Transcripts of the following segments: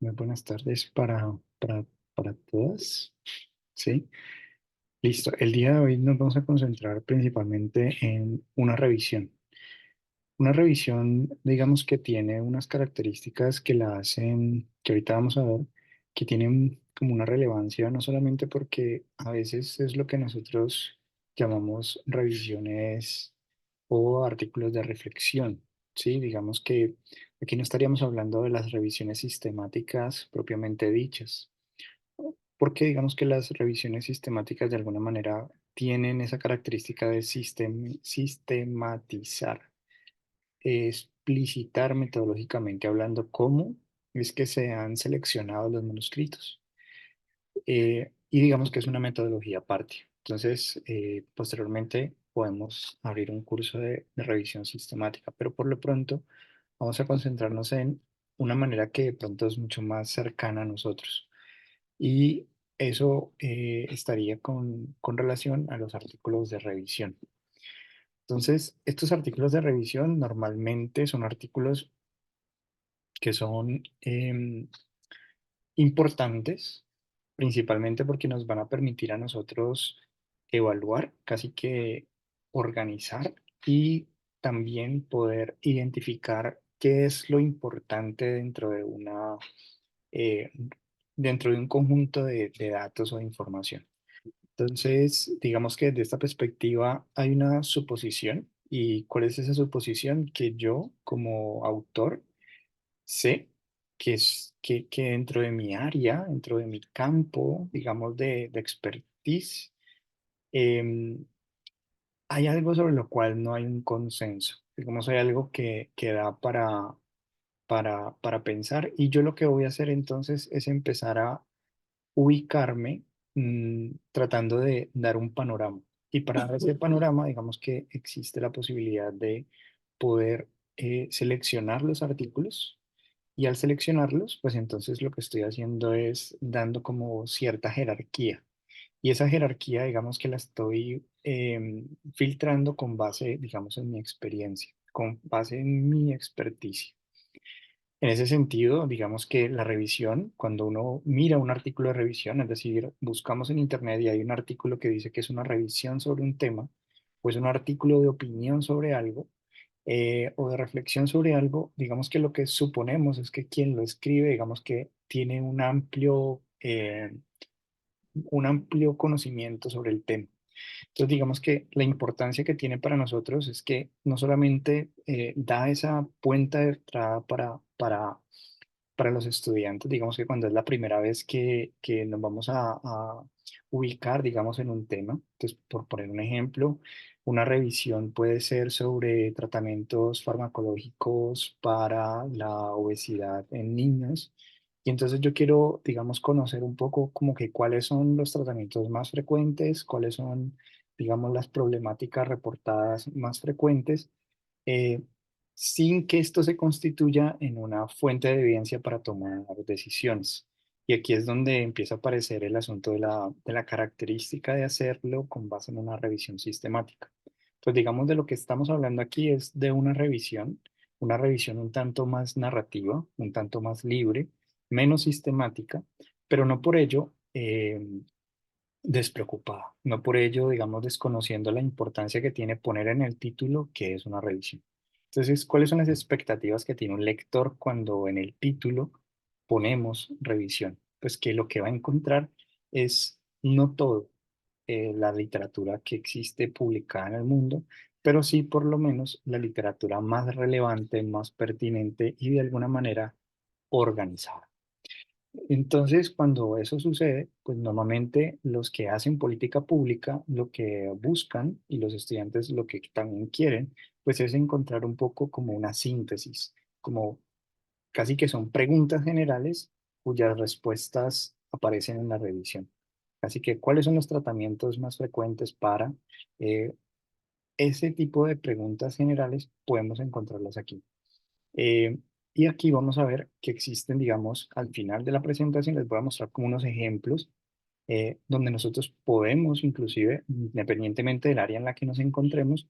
Muy buenas tardes para todas. Sí, listo. El día de hoy nos vamos a concentrar principalmente en una revisión. Una revisión, digamos que tiene unas características que la hacen, que ahorita vamos a ver, que tienen como una relevancia, no solamente porque a veces es lo que nosotros llamamos revisiones o artículos de reflexión. Sí, digamos que aquí no estaríamos hablando de las revisiones sistemáticas propiamente dichas, porque digamos que las revisiones sistemáticas de alguna manera tienen esa característica de sistematizar, explicitar metodológicamente hablando cómo es que se han seleccionado los manuscritos. Y digamos que es una metodología aparte. Entonces, posteriormente podemos abrir un curso de revisión sistemática, pero por lo pronto vamos a concentrarnos en una manera que de pronto es mucho más cercana a nosotros. Y eso estaría con relación a los artículos de revisión. Entonces, estos artículos de revisión normalmente son artículos que son importantes, principalmente porque nos van a permitir a nosotros evaluar, casi que organizar y también poder identificar qué es lo importante eh, dentro de un conjunto de datos o de información. Entonces, digamos que desde esta perspectiva hay una suposición. ¿Y cuál es esa suposición? Que yo como autor sé que dentro de mi área, dentro de mi campo, digamos, de expertise, em, hay algo sobre lo cual no hay un consenso. Digamos, hay algo que da para pensar y yo lo que voy a hacer entonces es empezar a ubicarme tratando de dar un panorama. Y para dar ese panorama, digamos que existe la posibilidad de poder seleccionar los artículos y al seleccionarlos, pues entonces lo que estoy haciendo es dando como cierta jerarquía. Y esa jerarquía, digamos que la estoy filtrando con base, digamos, en mi experiencia, con base en mi experticia. En ese sentido, digamos que la revisión, cuando uno mira un artículo de revisión, es decir, buscamos en Internet y hay un artículo que dice que es una revisión sobre un tema, pues un artículo de opinión sobre algo o de reflexión sobre algo, digamos que lo que suponemos es que quien lo escribe, digamos que tiene un amplio conocimiento sobre el tema. Entonces, digamos que la importancia que tiene para nosotros es que no solamente da esa puerta de entrada para los estudiantes, digamos que cuando es la primera vez que nos vamos a ubicar, digamos, en un tema. Entonces, por poner un ejemplo, una revisión puede ser sobre tratamientos farmacológicos para la obesidad en niños. Y entonces yo quiero, digamos, conocer un poco como que cuáles son los tratamientos más frecuentes, cuáles son, digamos, las problemáticas reportadas más frecuentes. eh, Sin que esto se constituya en una fuente de evidencia para tomar decisiones. Y aquí es donde empieza a aparecer el asunto de la característica de hacerlo con base en una revisión sistemática. Pues digamos de lo que estamos hablando aquí es de una revisión un tanto más narrativa, un tanto más libre, menos sistemática, pero no por ello despreocupada, no por ello, digamos, desconociendo la importancia que tiene poner en el título que es una revisión. Entonces, ¿cuáles son las expectativas que tiene un lector cuando en el título ponemos revisión? Pues que lo que va a encontrar es no todo la literatura que existe publicada en el mundo, pero sí por lo menos la literatura más relevante, más pertinente y de alguna manera organizada. Entonces, cuando eso sucede, pues normalmente los que hacen política pública lo que buscan y los estudiantes lo que también quieren, pues es encontrar un poco como una síntesis, como casi que son preguntas generales cuyas respuestas aparecen en la revisión. Así que, ¿cuáles son los tratamientos más frecuentes para ese tipo de preguntas generales? Podemos encontrarlas aquí. Y aquí vamos a ver que existen, digamos, al final de la presentación les voy a mostrar como unos ejemplos donde nosotros podemos, inclusive, independientemente del área en la que nos encontremos,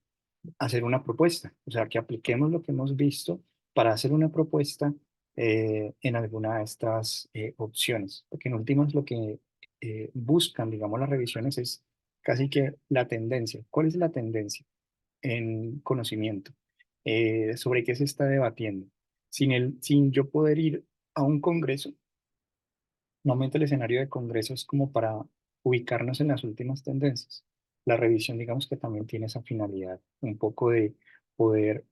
hacer una propuesta. O sea, que apliquemos lo que hemos visto para hacer una propuesta en alguna de estas opciones. Porque en últimas lo que buscan, digamos, las revisiones es casi que la tendencia. ¿Cuál es la tendencia en conocimiento? ¿Sobre qué se está debatiendo? Sin yo poder ir a un congreso, normalmente el escenario de congreso es como para ubicarnos en las últimas tendencias. La revisión, digamos que también tiene esa finalidad, un poco de poder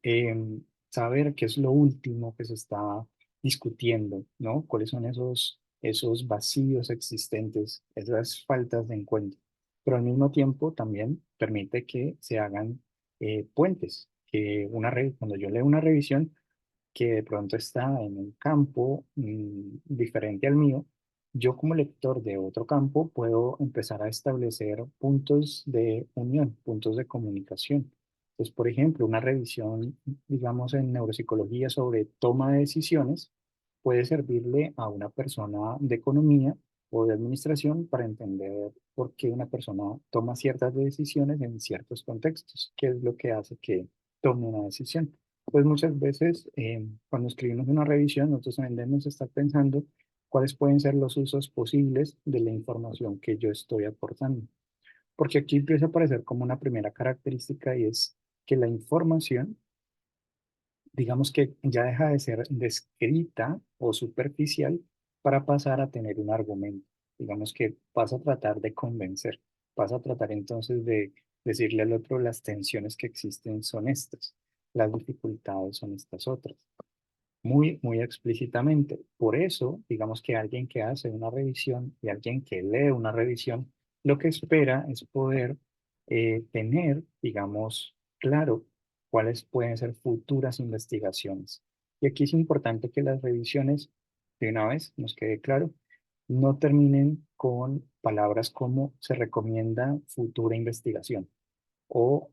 saber qué es lo último que se está discutiendo, ¿no? ¿Cuáles son esos vacíos existentes, esas faltas de encuentro? Pero al mismo tiempo también permite que se hagan puentes, que cuando yo leo una revisión, que de pronto está en un campo diferente al mío, yo como lector de otro campo puedo empezar a establecer puntos de unión, puntos de comunicación. Entonces, por ejemplo, una revisión, digamos, en neuropsicología sobre toma de decisiones puede servirle a una persona de economía o de administración para entender por qué una persona toma ciertas decisiones en ciertos contextos, qué es lo que hace que tome una decisión. Pues muchas veces cuando escribimos una revisión, nosotros también debemos estar pensando cuáles pueden ser los usos posibles de la información que yo estoy aportando. Porque aquí empieza a aparecer como una primera característica y es que la información, digamos que ya deja de ser descrita o superficial para pasar a tener un argumento. Digamos que vas a tratar de convencer, vas a tratar entonces de decirle al otro las tensiones que existen son estas, las dificultades son estas otras muy explícitamente. Por eso, digamos que alguien que hace una revisión y alguien que lee una revisión, lo que espera es poder tener, digamos, claro cuáles pueden ser futuras investigaciones. Y aquí es importante que las revisiones, de una vez, nos quede claro, no terminen con palabras como se recomienda futura investigación o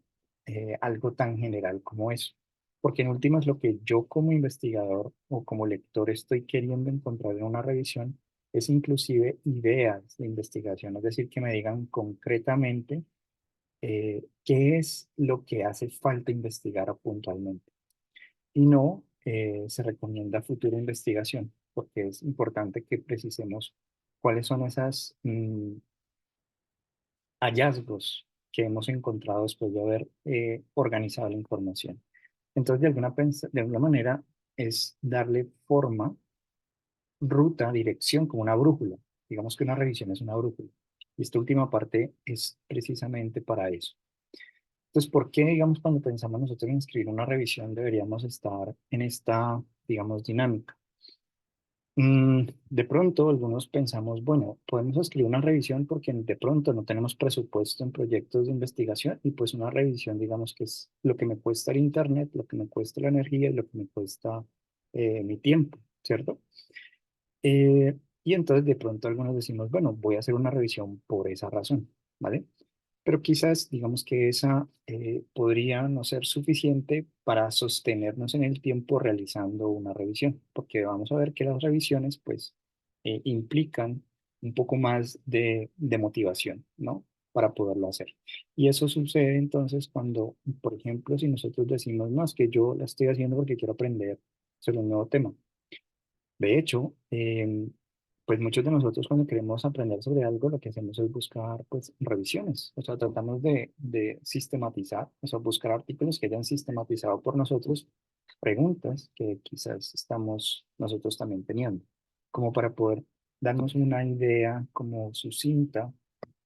algo tan general como eso. Porque en últimas lo que yo como investigador o como lector estoy queriendo encontrar en una revisión es inclusive ideas de investigación, es decir, que me digan concretamente qué es lo que hace falta investigar puntualmente. Y no se recomienda futura investigación, porque es importante que precisemos cuáles son esas hallazgos que hemos encontrado después de haber organizado la información. Entonces, de alguna manera, es darle forma, ruta, dirección, como una brújula. Digamos que una revisión es una brújula. Y esta última parte es precisamente para eso. Entonces, ¿por qué, digamos, cuando pensamos nosotros en escribir una revisión, deberíamos estar en esta, digamos, dinámica? De pronto algunos pensamos, bueno, podemos escribir una revisión porque de pronto no tenemos presupuesto en proyectos de investigación y pues una revisión, digamos que es lo que me cuesta el internet, lo que me cuesta la energía y lo que me cuesta mi tiempo, ¿cierto? Y entonces de pronto algunos decimos, bueno, voy a hacer una revisión por esa razón, ¿vale? Pero quizás digamos que esa podría no ser suficiente para sostenernos en el tiempo realizando una revisión, porque vamos a ver que las revisiones pues implican un poco más de motivación, ¿no? Para poderlo hacer. Y eso sucede entonces cuando, por ejemplo, si nosotros decimos, no, es que yo la estoy haciendo porque quiero aprender sobre un nuevo tema. De hecho, pues muchos de nosotros cuando queremos aprender sobre algo, lo que hacemos es buscar pues revisiones, o sea, tratamos de sistematizar, o sea, buscar artículos que hayan sistematizado por nosotros preguntas que quizás estamos nosotros también teniendo, como para poder darnos una idea como sucinta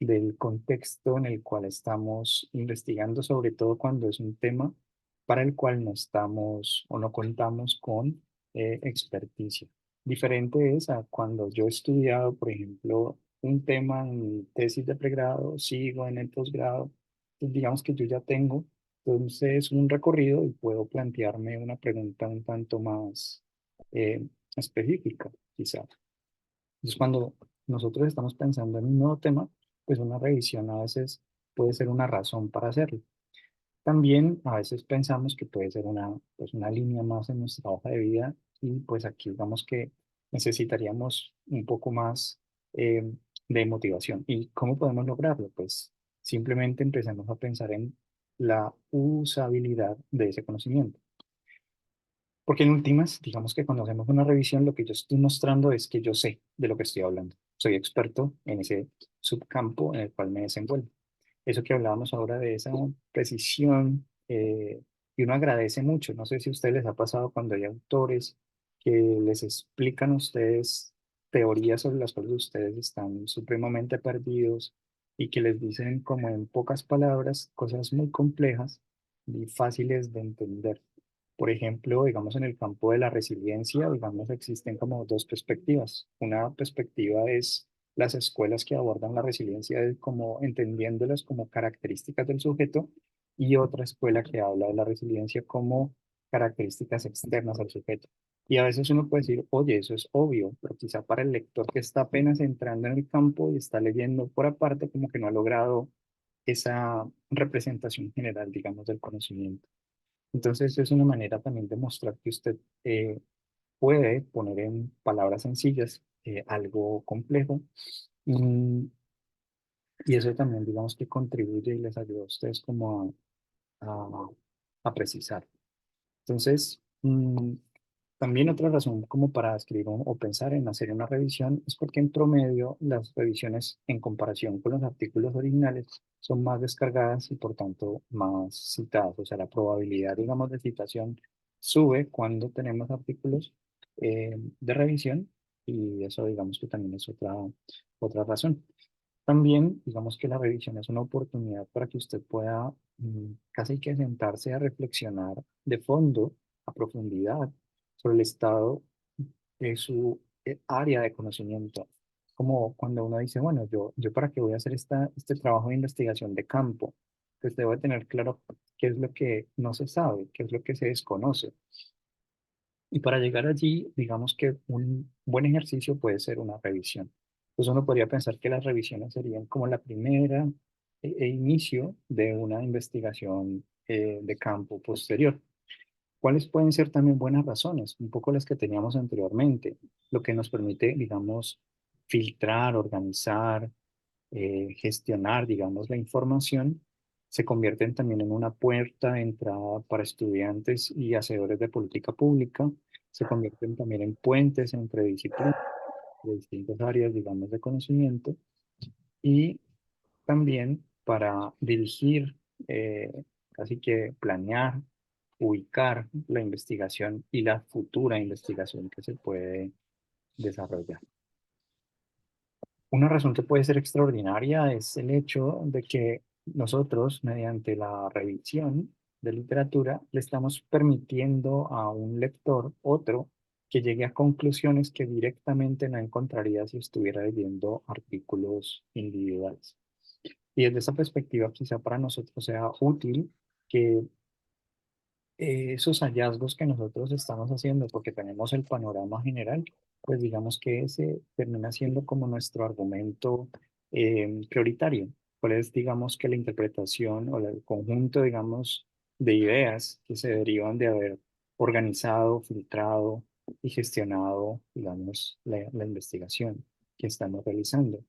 del contexto en el cual estamos investigando, sobre todo cuando es un tema para el cual no estamos o no contamos con experticia. Diferente es a cuando yo he estudiado, por ejemplo, un tema en mi tesis de pregrado, sigo en el posgrado, pues digamos que yo ya tengo entonces un recorrido y puedo plantearme una pregunta un tanto más específica, quizá. Entonces, cuando nosotros estamos pensando en un nuevo tema, pues una revisión a veces puede ser una razón para hacerlo. También a veces pensamos que puede ser una, pues una línea más en nuestra hoja de vida y pues aquí digamos que necesitaríamos un poco más eh, de motivación. ¿Y cómo podemos lograrlo? Pues simplemente empezamos a pensar en la usabilidad de ese conocimiento. Porque en últimas, digamos que cuando hacemos una revisión, lo que yo estoy mostrando es que yo sé de lo que estoy hablando. Soy experto en ese subcampo en el cual me desenvuelvo. Eso que hablábamos ahora de esa precisión, y uno agradece mucho. No sé si a ustedes les ha pasado cuando hay autores que les explican a ustedes teorías sobre las cuales ustedes están supremamente perdidos y que les dicen como en pocas palabras cosas muy complejas y fáciles de entender. Por ejemplo, digamos en el campo de la resiliencia, digamos, existen como dos perspectivas. Una perspectiva es las escuelas que abordan la resiliencia como entendiéndolas como características del sujeto y otra escuela que habla de la resiliencia como características externas al sujeto. Y a veces uno puede decir, oye, eso es obvio, pero quizá para el lector que está apenas entrando en el campo y está leyendo por aparte, como que no ha logrado esa representación general, digamos, del conocimiento. Entonces es una manera también de mostrar que usted puede poner en palabras sencillas algo complejo. mm, y eso también digamos que contribuye y les ayuda a ustedes como a, a precisar. Entonces, también otra razón como para escribir o pensar en hacer una revisión es porque en promedio las revisiones en comparación con los artículos originales son más descargadas y por tanto más citadas. O sea, la probabilidad, digamos, de citación sube cuando tenemos artículos de revisión y eso digamos que también es otra razón. También, digamos que la revisión es una oportunidad para que usted pueda casi que sentarse a reflexionar de fondo, a profundidad, sobre el estado de su área de conocimiento. Como cuando uno dice, bueno, yo para qué voy a hacer este trabajo de investigación de campo, pues debo de tener claro qué es lo que no se sabe, qué es lo que se desconoce. Y para llegar allí, digamos que un buen ejercicio puede ser una revisión. Entonces uno podría pensar que las revisiones serían como la primera inicio de una investigación de campo posterior. ¿Cuáles pueden ser también buenas razones? Un poco las que teníamos anteriormente, lo que nos permite, digamos, filtrar, organizar, gestionar, digamos, la información, se convierten también en una puerta de entrada para estudiantes y hacedores de política pública, se convierten también en puentes entre disciplinas de distintas áreas, digamos, de conocimiento y también para dirigir, casi que planear, ubicar la investigación y la futura investigación que se puede desarrollar. Una razón que puede ser extraordinaria es el hecho de que nosotros, mediante la revisión de literatura, le estamos permitiendo a un lector, otro, que llegue a conclusiones que directamente no encontraría si estuviera leyendo artículos individuales. Y desde esa perspectiva, quizá para nosotros sea útil que esos hallazgos que nosotros estamos haciendo, porque tenemos el panorama general, pues digamos que ese termina siendo como nuestro argumento prioritario. Cuál es, digamos, que la interpretación o el conjunto, digamos, de ideas que se derivan de haber organizado, filtrado y gestionado, digamos, la investigación que estamos realizando.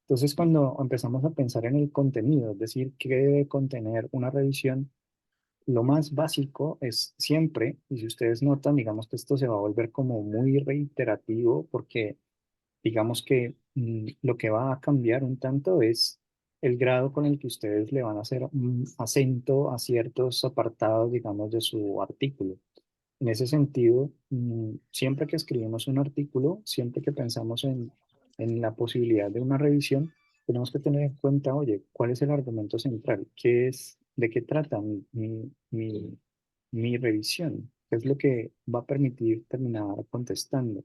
Entonces, cuando empezamos a pensar en el contenido, es decir, qué debe contener una revisión, lo más básico es siempre, y si ustedes notan, digamos que esto se va a volver como muy reiterativo porque digamos que lo que va a cambiar un tanto es el grado con el que ustedes le van a hacer un acento a ciertos apartados, digamos, de su artículo. En ese sentido, siempre que escribimos un artículo, siempre que pensamos en la posibilidad de una revisión, tenemos que tener en cuenta, oye, ¿cuál es el argumento central? ¿Qué es, de qué trata mi revisión? ¿Qué es lo que va a permitir terminar contestando?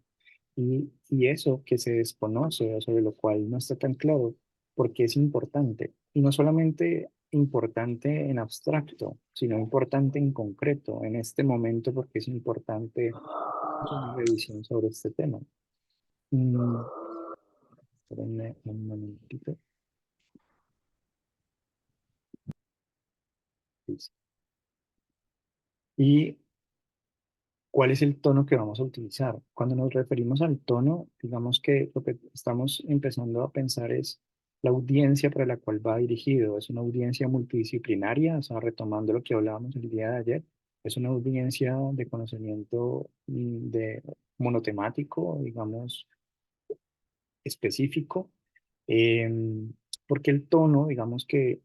Y eso que se desconoce o sobre lo cual no está tan claro, porque es importante. Y no solamente importante en abstracto, sino importante en concreto, en este momento, porque es importante hacer una revisión sobre este tema. Mm, espérenme un momentito. Listo. Y ¿Cuál es el tono que vamos a utilizar? Cuando nos referimos al tono, digamos que lo que estamos empezando a pensar es la audiencia para la cual va dirigido. Es una audiencia multidisciplinaria, o sea, retomando lo que hablábamos el día de ayer, es una audiencia de conocimiento de monotemático, digamos, específico, porque el tono, digamos, que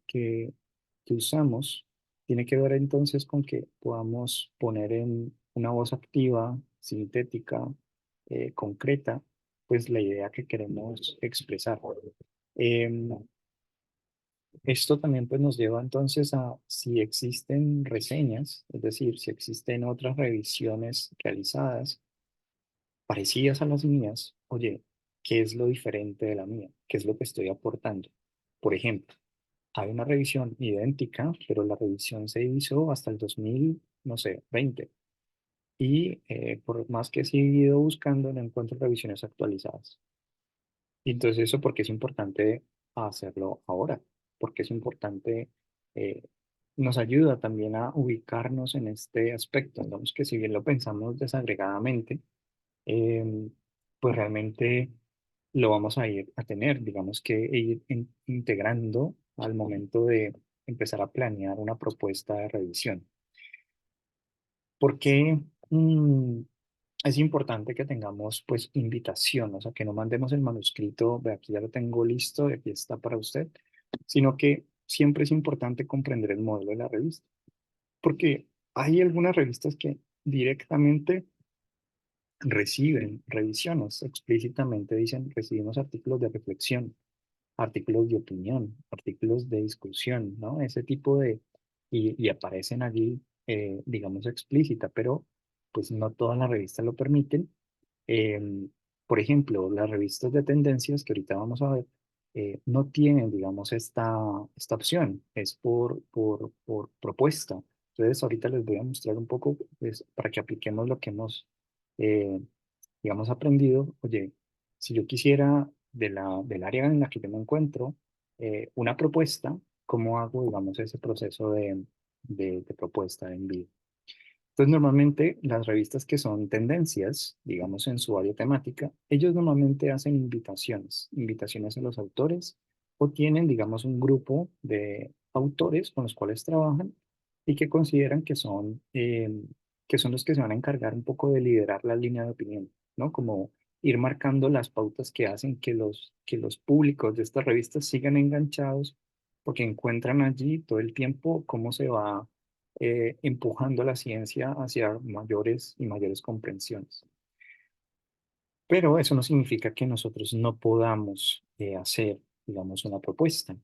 usamos tiene que ver entonces con que podamos poner en una voz activa, sintética, concreta, pues la idea que queremos expresar. Em, Esto también pues nos lleva entonces a si existen reseñas, es decir, si existen otras revisiones realizadas parecidas a las mías, oye, ¿qué es lo diferente de la mía? ¿Qué es lo que estoy aportando? Por ejemplo, hay una revisión idéntica, pero la revisión se hizo hasta el 2000, no sé, 20. Y por más que he seguido buscando, no encuentro revisiones actualizadas. Y entonces eso porque es importante hacerlo ahora, porque es importante, eh, nos ayuda también a ubicarnos en este aspecto. Digamos que si bien lo pensamos desagregadamente, em, pues realmente lo vamos a ir a tener, digamos que ir integrando al momento de empezar a planear una propuesta de revisión. ¿Por qué es importante que tengamos pues invitación? O sea, que no mandemos el manuscrito, de aquí ya lo tengo listo, y aquí está para usted, sino que siempre es importante comprender el modelo de la revista, porque hay algunas revistas que directamente reciben revisiones, explícitamente dicen, recibimos artículos de reflexión, artículos de opinión, artículos de discusión, ¿no? Ese tipo de, y aparecen allí, digamos, explícita, pero pues no todas las revistas lo permiten. Por ejemplo, las revistas de tendencias que ahorita vamos a ver, no tienen, digamos, esta opción, es por propuesta. Entonces, ahorita les voy a mostrar un poco pues, para que apliquemos lo que hemos, eh, digamos, aprendido. Oye, si yo quisiera del área en la que yo me encuentro, una propuesta, ¿cómo hago, digamos, ese proceso de propuesta de envío? Entonces, normalmente las revistas que son tendencias, digamos, en su área temática, ellos normalmente hacen invitaciones, invitaciones a los autores o tienen, digamos, un grupo de autores con los cuales trabajan y que consideran que son los que se van a encargar un poco de liderar la línea de opinión, ¿no? Como ir marcando las pautas que hacen que los públicos de estas revistas sigan enganchados porque encuentran allí todo el tiempo cómo se va empujando la ciencia hacia mayores y mayores comprensiones. Pero eso no significa que nosotros no podamos hacer, digamos, una propuesta,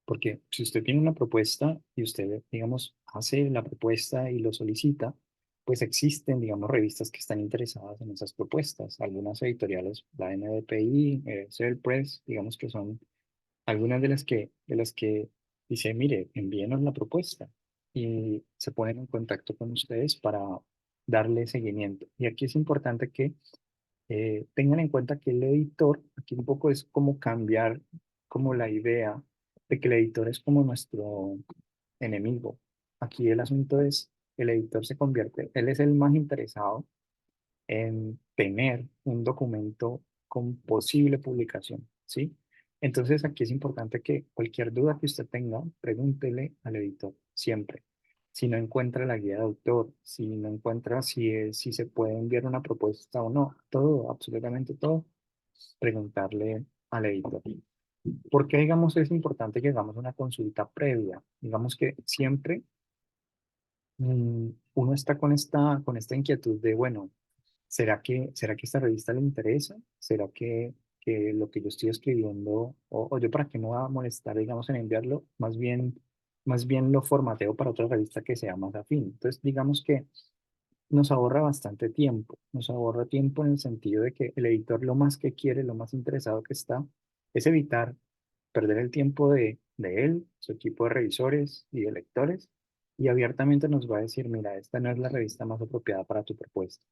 porque si usted tiene una propuesta y usted, digamos, hace la propuesta y lo solicita, pues existen, digamos, revistas que están interesadas en esas propuestas. Algunas editoriales, la NDPI, Cell Press, digamos que son algunas de las que dice, mire, envíenos la propuesta y se ponen en contacto con ustedes para darle seguimiento. Y aquí es importante que tengan en cuenta que el editor, aquí un poco es como cambiar como la idea de que el editor es como nuestro enemigo. Aquí el asunto es, el editor se convierte, él es el más interesado en tener un documento con posible publicación, ¿sí? Entonces aquí es importante que cualquier duda que usted tenga, pregúntele al editor siempre. Si no encuentra la guía de autor, si no encuentra si se puede enviar una propuesta o no, todo, absolutamente todo, preguntarle al editor. ¿Por qué, digamos, es importante que hagamos una consulta previa? Digamos que siempre uno está con esta inquietud de, bueno, será que esta revista le interesa? ¿Será que lo que yo estoy escribiendo, o yo para qué me voy a molestar, digamos, en enviarlo? Más bien lo formateo para otra revista que sea más afín. Entonces, digamos que nos ahorra bastante tiempo. Nos ahorra tiempo en el sentido de que el editor lo más que quiere, lo más interesado que está, es evitar perder el tiempo de él, su equipo de revisores y de lectores, y abiertamente nos va a decir, mira, esta no es la revista más apropiada para tu propuesta.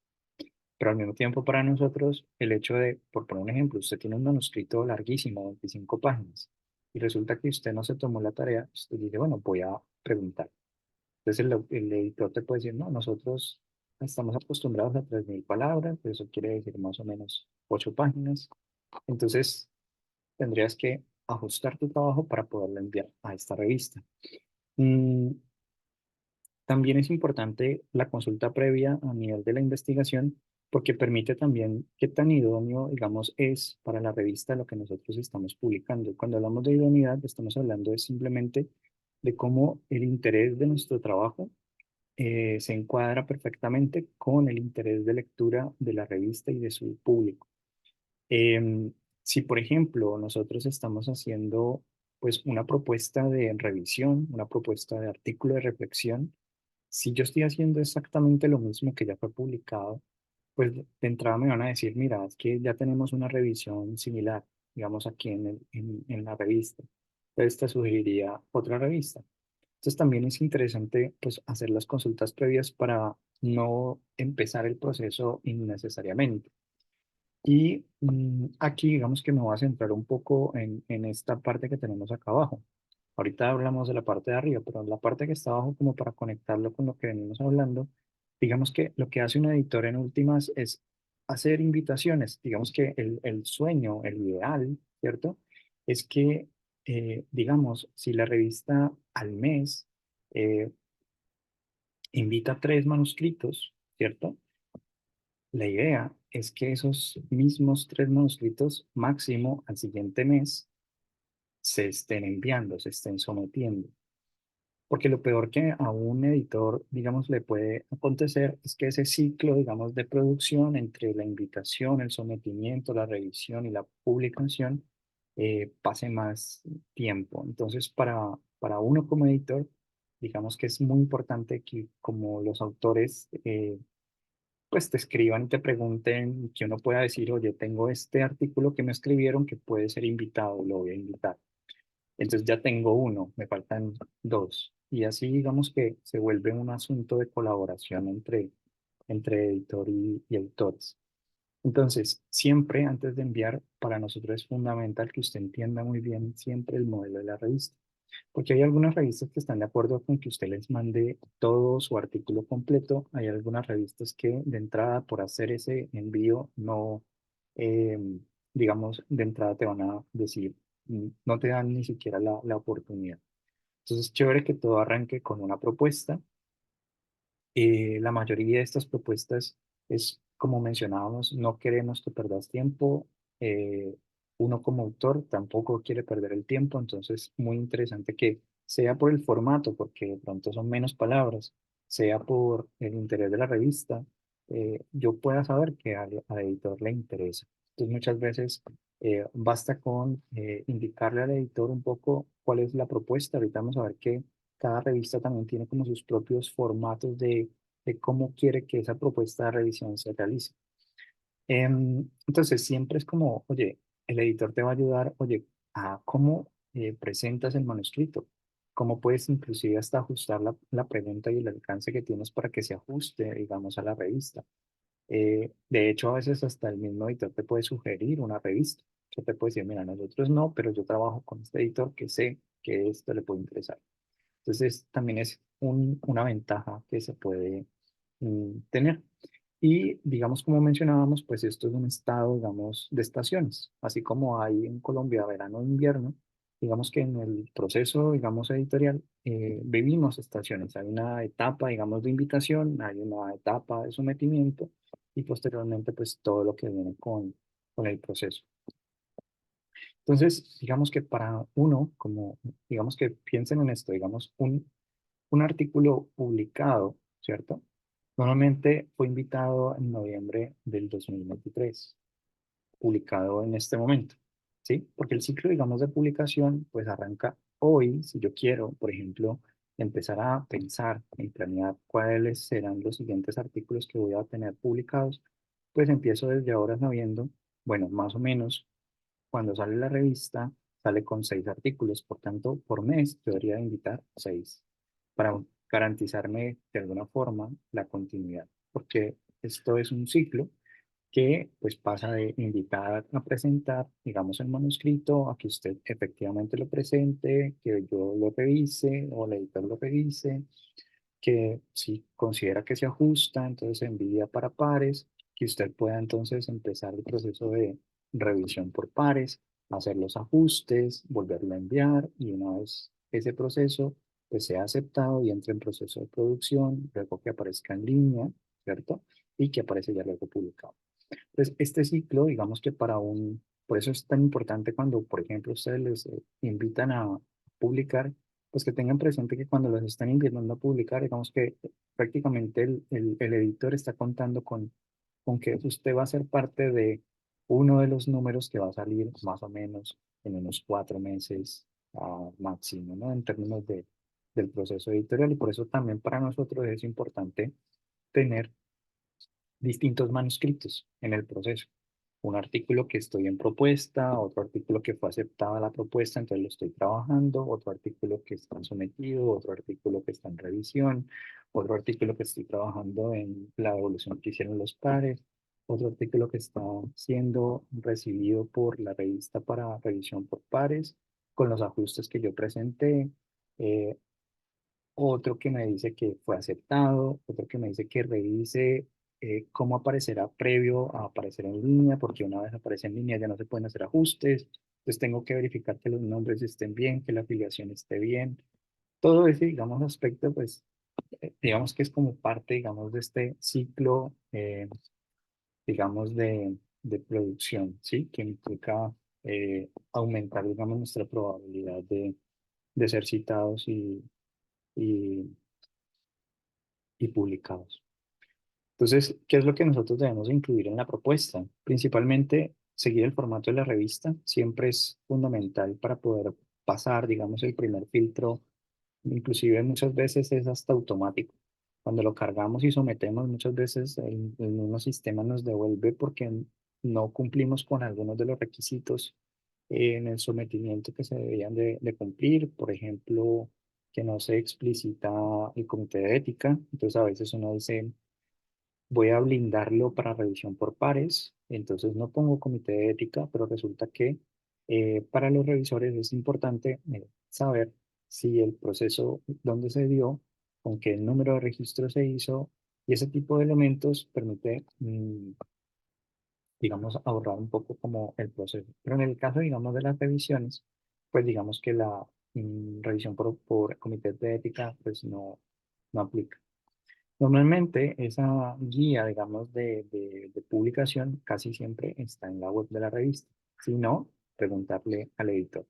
Pero al mismo tiempo para nosotros, el hecho de, por poner un ejemplo, usted tiene un manuscrito larguísimo, 25 páginas, y resulta que usted no se tomó la tarea, usted dice, bueno, voy a preguntar. Entonces el editor te puede decir, no, nosotros estamos acostumbrados a 3.000 palabras, eso quiere decir más o menos 8 páginas. Entonces, tendrías que ajustar tu trabajo para poderlo enviar a esta revista. Mm, También es importante la consulta previa a nivel de la investigación porque permite también qué tan idóneo, digamos, es para la revista lo que nosotros estamos publicando. Cuando hablamos de idoneidad, estamos hablando de simplemente de cómo el interés de nuestro trabajo se encuadra perfectamente con el interés de lectura de la revista y de su público. Em, si, por ejemplo, nosotros estamos haciendo pues una propuesta de revisión, una propuesta de artículo de reflexión, si yo estoy haciendo exactamente lo mismo que ya fue publicado, pues de entrada me van a decir, mira, es que ya tenemos una revisión similar, digamos aquí en la revista. Entonces te sugeriría otra revista. Entonces también es interesante pues hacer las consultas previas para no empezar el proceso innecesariamente. Y aquí digamos que me voy a centrar un poco en esta parte que tenemos acá abajo. Ahorita hablamos de la parte de arriba, pero en la parte que está abajo, como para conectarlo con lo que venimos hablando, digamos que lo que hace un editor en últimas es hacer invitaciones. Digamos que el sueño, el ideal, ¿cierto? Es que, digamos, si la revista al mes eh, invita 3 manuscritos, ¿cierto? La idea es que esos mismos 3 manuscritos máximo al siguiente mes se estén enviando, se estén sometiendo. Porque lo peor que a un editor, digamos, le puede acontecer es que ese ciclo, digamos, de producción entre la invitación, el sometimiento, la revisión y la publicación pase más tiempo. Entonces, para uno como editor, digamos que es muy importante que como los autores pues te escriban y te pregunten, que uno pueda decir, oye, tengo este artículo que me escribieron que puede ser invitado, lo voy a invitar. Entonces ya tengo uno, me faltan 2. Y así digamos que se vuelve un asunto de colaboración entre editor y autores. Entonces, siempre antes de enviar, para nosotros es fundamental que usted entienda muy bien siempre el modelo de la revista. Porque hay algunas revistas que están de acuerdo con que usted les mande todo su artículo completo. Hay algunas revistas que de entrada por hacer ese envío no, eh, digamos, de entrada te van a decir, no te dan ni siquiera la oportunidad. Entonces, chévere que todo arranque con una propuesta. La mayoría de estas propuestas es, como mencionábamos, no queremos que perdas tiempo. eh, Uno como autor tampoco quiere perder el tiempo, entonces muy interesante que sea por el formato, porque de pronto son menos palabras, sea por el interés de la revista, yo pueda saber que al editor le interesa. Entonces muchas veces basta con indicarle al editor un poco cuál es la propuesta. Ahorita vamos a ver que cada revista también tiene como sus propios formatos de cómo quiere que esa propuesta de revisión se realice. Entonces, siempre es como, oye, el editor te va a ayudar, oye, a cómo presentas el manuscrito, cómo puedes inclusive hasta ajustar la pregunta y el alcance que tienes para que se ajuste, digamos, a la revista. De hecho, a veces hasta el mismo editor te puede sugerir una revista. Yo te puede decir, mira, nosotros no, pero yo trabajo con este editor que sé que esto le puede interesar. Entonces, también es una ventaja que se puede tener. Y digamos, como mencionábamos, pues esto es un estado, digamos, de estaciones. Así como hay en Colombia verano e invierno, digamos que en el proceso, digamos, editorial, vivimos estaciones. Hay una etapa, digamos, de invitación, hay una etapa de sometimiento y posteriormente, pues todo lo que viene con el proceso. Entonces, digamos que para uno, como, digamos que piensen en esto, digamos, un artículo publicado, ¿cierto? Normalmente fue invitado en noviembre del 2023, publicado en este momento, ¿sí? Porque el ciclo, digamos, de publicación, pues arranca hoy, si yo quiero, por ejemplo, empezar a pensar en planear cuáles serán los siguientes artículos que voy a tener publicados, pues empiezo desde ahora sabiendo, bueno, más o menos cuando sale la revista, sale con 6 artículos, por tanto, por mes yo debería invitar 6 para garantizarme de alguna forma la continuidad, porque esto es un ciclo que pues pasa de invitar a presentar, digamos, el manuscrito, a que usted efectivamente lo presente, que yo lo revise o el editor lo revise, que si considera que se ajusta, entonces se envía para pares, que usted pueda entonces empezar el proceso de revisión por pares, hacer los ajustes, volverlo a enviar y una vez ese proceso pues sea aceptado y entre en proceso de producción, luego que aparezca en línea, ¿cierto? Y que aparece ya luego publicado. Entonces, este ciclo, digamos que por eso es tan importante cuando, por ejemplo, ustedes les invitan a publicar, pues que tengan presente que cuando los están invitando a publicar, digamos que prácticamente el editor está contando con que usted va a ser parte de uno de los números que va a salir más o menos en unos 4 meses máximo, ¿no? En términos del proceso editorial y por eso también para nosotros es importante tener distintos manuscritos en el proceso. Un artículo que estoy en propuesta, otro artículo que fue aceptada la propuesta, entonces lo estoy trabajando, otro artículo que está sometido, otro artículo que está en revisión, otro artículo que estoy trabajando en la evolución que hicieron los pares, otro artículo que está siendo recibido por la revista para revisión por pares, con los ajustes que yo presenté, eh, otro que me dice que fue aceptado, otro que me dice que revise cómo aparecerá previo a aparecer en línea, porque una vez aparece en línea ya no se pueden hacer ajustes, entonces tengo que verificar que los nombres estén bien, que la afiliación esté bien. Todo ese, digamos, aspecto, pues, digamos que es como parte, digamos, de este ciclo, digamos, de producción, ¿sí? Que implica aumentar, digamos, nuestra probabilidad de ser citados y, y publicados. Entonces, ¿qué es lo que nosotros debemos incluir en la propuesta? Principalmente, seguir el formato de la revista siempre es fundamental para poder pasar, digamos, el primer filtro. Inclusive muchas veces es hasta automático. Cuando lo cargamos y sometemos, muchas veces el mismo sistema nos devuelve porque no cumplimos con algunos de los requisitos en el sometimiento que se deberían de cumplir. Por ejemplo, que no se explicita el comité de ética. Entonces, a veces uno dice voy a blindarlo para revisión por pares, entonces no pongo comité de ética, pero resulta que para los revisores es importante saber si el proceso, dónde se dio, con qué número de registro se hizo, y ese tipo de elementos permite, digamos, ahorrar un poco como el proceso. Pero en el caso, digamos, de las revisiones, pues digamos que la revisión por comité de ética, pues no aplica. Normalmente esa guía, digamos, de publicación casi siempre está en la web de la revista. Si no, preguntarle al editor.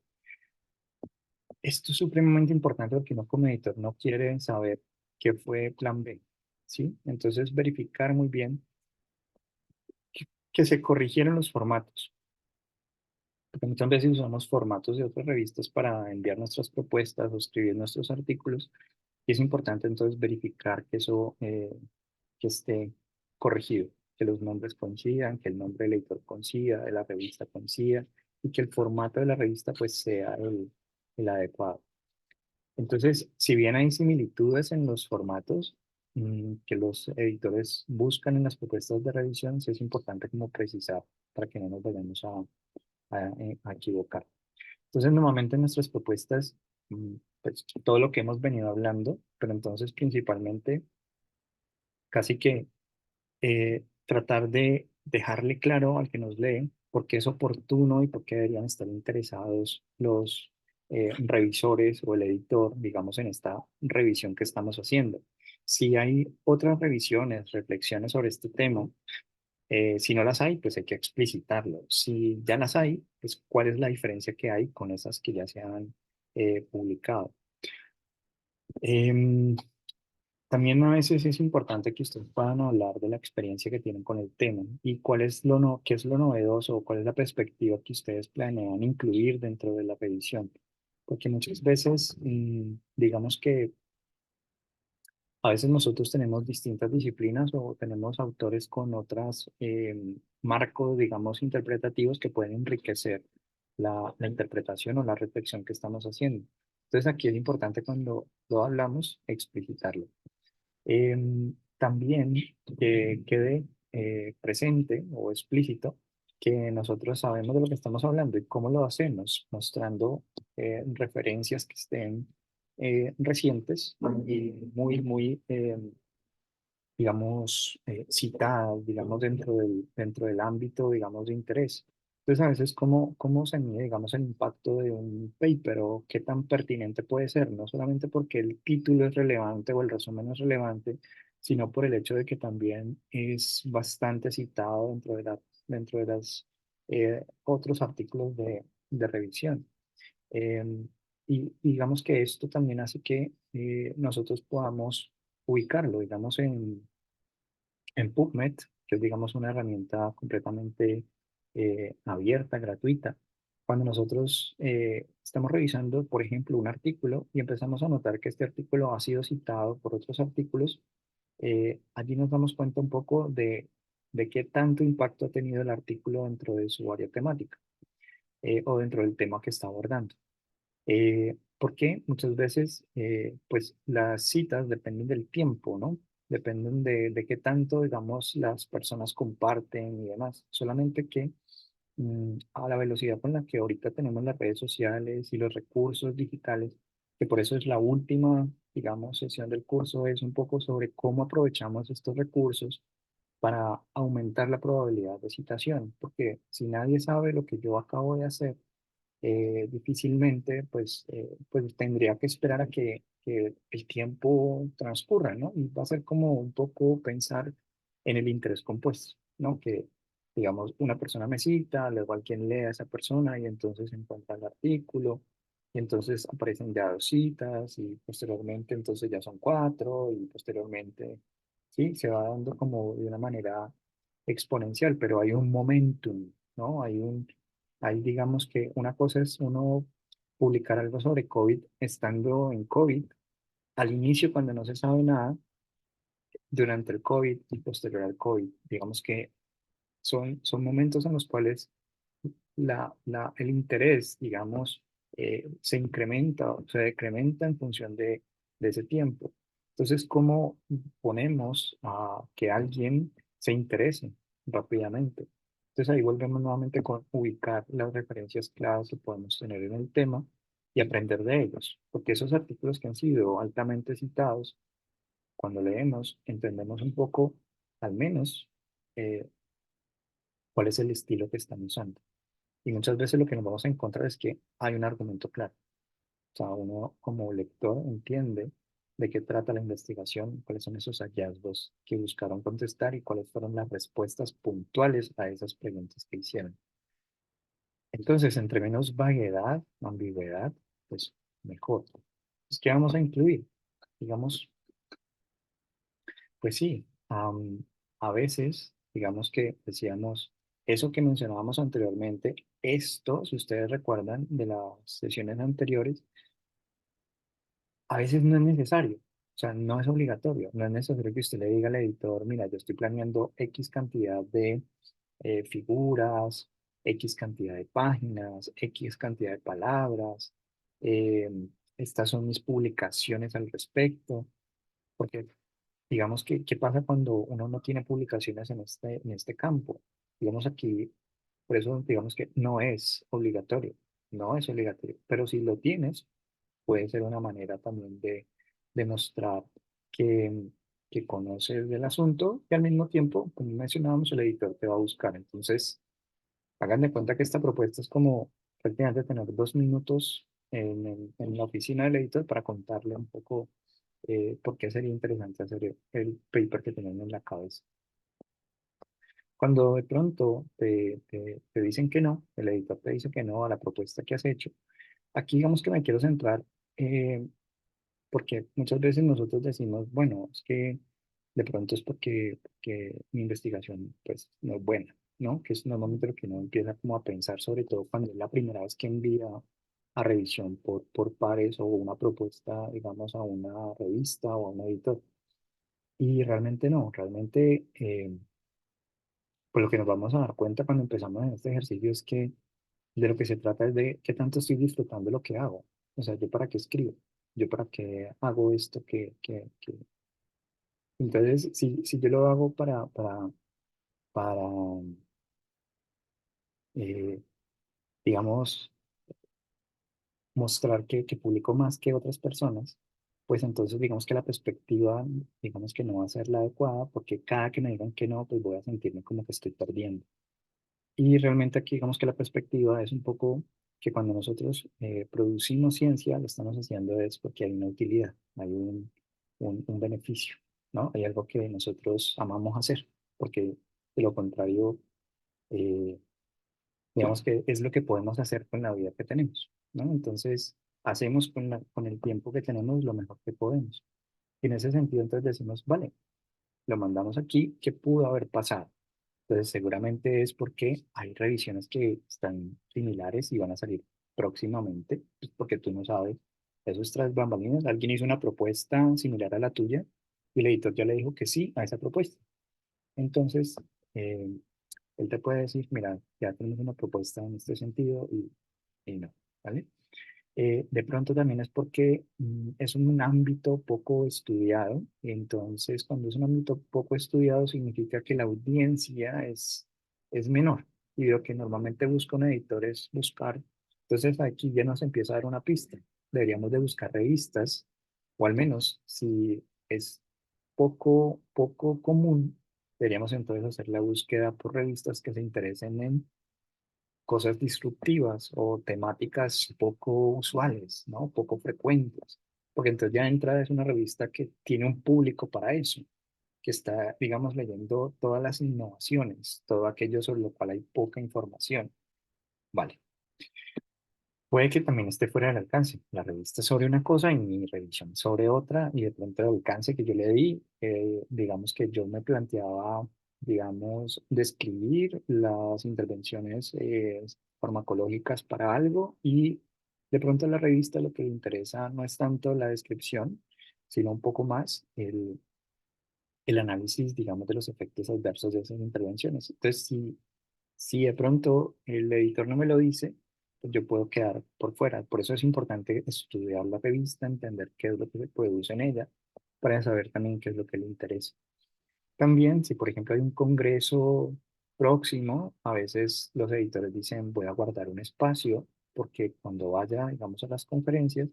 Esto es supremamente importante porque uno como editor no quiere saber qué fue plan B, ¿sí? Entonces verificar muy bien que se corrigieron los formatos. Porque muchas veces usamos formatos de otras revistas para enviar nuestras propuestas o escribir nuestros artículos y es importante entonces verificar que eso que esté corregido, que los nombres coincidan, que el nombre del editor coincida, de la revista coincida y que el formato de la revista pues sea el adecuado. Entonces, si bien hay similitudes en los formatos que los editores buscan en las propuestas de revisión, sí es importante como precisar para que no nos vayamos a equivocar. Entonces, normalmente en nuestras propuestas, pues todo lo que hemos venido hablando, pero entonces principalmente casi que tratar de dejarle claro al que nos lee por qué es oportuno y por qué deberían estar interesados los revisores o el editor, digamos, en esta revisión que estamos haciendo. Si hay otras revisiones, reflexiones sobre este tema, si no las hay, pues hay que explicitarlo. Si ya las hay, pues cuál es la diferencia que hay con esas que ya se han publicado. Em, También a veces es importante que ustedes puedan hablar de la experiencia que tienen con el tema y cuál es lo no, qué es lo novedoso o cuál es la perspectiva que ustedes planean incluir dentro de la revisión. Porque muchas veces, digamos que a veces nosotros tenemos distintas disciplinas o tenemos autores con otros marcos, digamos, interpretativos que pueden enriquecer la interpretación o la reflexión que estamos haciendo. Entonces aquí es importante cuando lo hablamos explicitarlo. También que quede presente o explícito que nosotros sabemos de lo que estamos hablando y cómo lo hacemos, mostrando referencias que estén recientes y muy, digamos, citadas, digamos, dentro del ámbito, digamos, de interés. Entonces, a veces, ¿cómo se mide, digamos, el impacto de un paper o qué tan pertinente puede ser? No solamente porque el título es relevante o el resumen es relevante, sino por el hecho de que también es bastante citado dentro de las otros artículos de revisión. Em, y digamos que esto también hace que nosotros podamos ubicarlo, digamos, en PubMed, que es, digamos, una herramienta completamente abierta, gratuita. Cuando nosotros estamos revisando, por ejemplo, un artículo y empezamos a notar que este artículo ha sido citado por otros artículos, allí nos damos cuenta un poco de qué tanto impacto ha tenido el artículo dentro de su área temática o dentro del tema que está abordando. Porque muchas veces, pues las citas dependen del tiempo, ¿no? Dependen de qué tanto, digamos, las personas comparten y demás. Solamente que a la velocidad con la que ahorita tenemos las redes sociales y los recursos digitales, que por eso es la última, digamos, sesión del curso, es un poco sobre cómo aprovechamos estos recursos para aumentar la probabilidad de citación. Porque si nadie sabe lo que yo acabo de hacer, difícilmente pues tendría que esperar a que el tiempo transcurra, ¿no? Y va a ser como un poco pensar en el interés compuesto, ¿no? Que, digamos, una persona me cita, luego alguien lee a esa persona y entonces encuentra el artículo, y entonces aparecen ya dos citas y posteriormente entonces ya son cuatro y posteriormente, sí, se va dando como de una manera exponencial, pero hay un momentum, ¿no? Hay, digamos que una cosa es uno publicar algo sobre COVID estando en COVID, al inicio cuando no se sabe nada, durante el COVID y posterior al COVID. Digamos que son momentos en los cuales el interés, digamos, se incrementa o se decrementa en función de ese tiempo. Entonces, ¿cómo ponemos a que alguien se interese rápidamente? Entonces, ahí volvemos nuevamente con ubicar las referencias claves que podemos tener en el tema y aprender de ellos, porque esos artículos que han sido altamente citados, cuando leemos, entendemos un poco, al menos, eh, cuál es el estilo que están usando. Y muchas veces lo que nos vamos a encontrar es que hay un argumento claro. O sea, uno como lector entiende de qué trata la investigación, cuáles son esos hallazgos que buscaron contestar y cuáles fueron las respuestas puntuales a esas preguntas que hicieron. Entonces, entre menos vaguedad, ambigüedad, pues mejor. Pues, ¿qué vamos a incluir? Digamos, pues sí, a veces, digamos que decíamos eso que mencionábamos anteriormente, esto, si ustedes recuerdan de las sesiones anteriores, a veces no es necesario, o sea, no es obligatorio, no es necesario que usted le diga al editor, mira, yo estoy planeando X cantidad de figuras, X cantidad de páginas, X cantidad de palabras, eh, estas son mis publicaciones al respecto, porque digamos que, ¿qué pasa cuando uno no tiene publicaciones en este campo? Digamos aquí, por eso digamos que no es obligatorio, no es obligatorio, pero si lo tienes, puede ser una manera también de demostrar que, que conoces del asunto y al mismo tiempo, como mencionábamos, el editor te va a buscar. Entonces, hagan de cuenta que esta propuesta es como prácticamente tener 2 minutos en la oficina del editor para contarle un poco por qué sería interesante hacer el paper que tienen en la cabeza. Cuando de pronto te dicen que no, el editor te dice que no a la propuesta que has hecho, aquí digamos que me quiero centrar eh, porque muchas veces nosotros decimos, bueno, es que de pronto es porque mi investigación pues no es buena, ¿no? Que es normalmente lo que uno empieza como a pensar, sobre todo cuando es la primera vez que envía a revisión por pares o una propuesta, digamos, a una revista o a un editor. Y realmente no, realmente pues lo que nos vamos a dar cuenta cuando empezamos en este ejercicio es que de lo que se trata es de qué tanto estoy disfrutando lo que hago. O sea, yo para qué escribo, yo para qué hago esto que. Entonces, si yo lo hago para eh, digamos, mostrar que publico más que otras personas, pues entonces digamos que la perspectiva, digamos que no va a ser la adecuada, porque cada que me digan que no, pues voy a sentirme como que estoy perdiendo. Y realmente aquí digamos que la perspectiva es un poco que cuando nosotros producimos ciencia, lo estamos haciendo es porque hay una utilidad, hay un beneficio, ¿no? Hay algo que nosotros amamos hacer, porque de lo contrario, eh, digamos que es lo que podemos hacer con la vida que tenemos, ¿no? Entonces, hacemos con el tiempo que tenemos lo mejor que podemos. Y en ese sentido, entonces decimos, vale, lo mandamos aquí, ¿qué pudo haber pasado? Entonces, seguramente es porque hay revisiones que están similares y van a salir próximamente, pues porque tú no sabes. Eso es tras bambalinas. Alguien hizo una propuesta similar a la tuya y el editor ya le dijo que sí a esa propuesta. Entonces, eh, él te puede decir, mira, ya tenemos una propuesta en este sentido y no, ¿vale? De pronto también es porque es un ámbito poco estudiado, entonces cuando es un ámbito poco estudiado significa que la audiencia es menor y lo que normalmente busca un editor es buscar, entonces aquí ya nos empieza a dar una pista, deberíamos de buscar revistas o al menos si es poco común, deberíamos entonces hacer la búsqueda por revistas que se interesen en cosas disruptivas o temáticas poco usuales, ¿no? Poco frecuentes, porque entonces ya entra es una revista que tiene un público para eso, que está, digamos, leyendo todas las innovaciones, todo aquello sobre lo cual hay poca información. Vale. Puede que también esté fuera del alcance. La revista es sobre una cosa y mi revisión sobre otra, y de pronto el alcance que yo le di, digamos que yo me planteaba, digamos, describir las intervenciones farmacológicas para algo, y de pronto a la revista lo que le interesa no es tanto la descripción, sino un poco más el análisis, digamos, de los efectos adversos de esas intervenciones. Entonces, si de pronto el editor no me lo dice, pues yo puedo quedar por fuera. Por eso es importante estudiar la revista, entender qué es lo que se produce en ella, para saber también qué es lo que le interesa. También, si por ejemplo hay un congreso próximo, a veces los editores dicen, voy a guardar un espacio, porque cuando vaya, digamos, a las conferencias,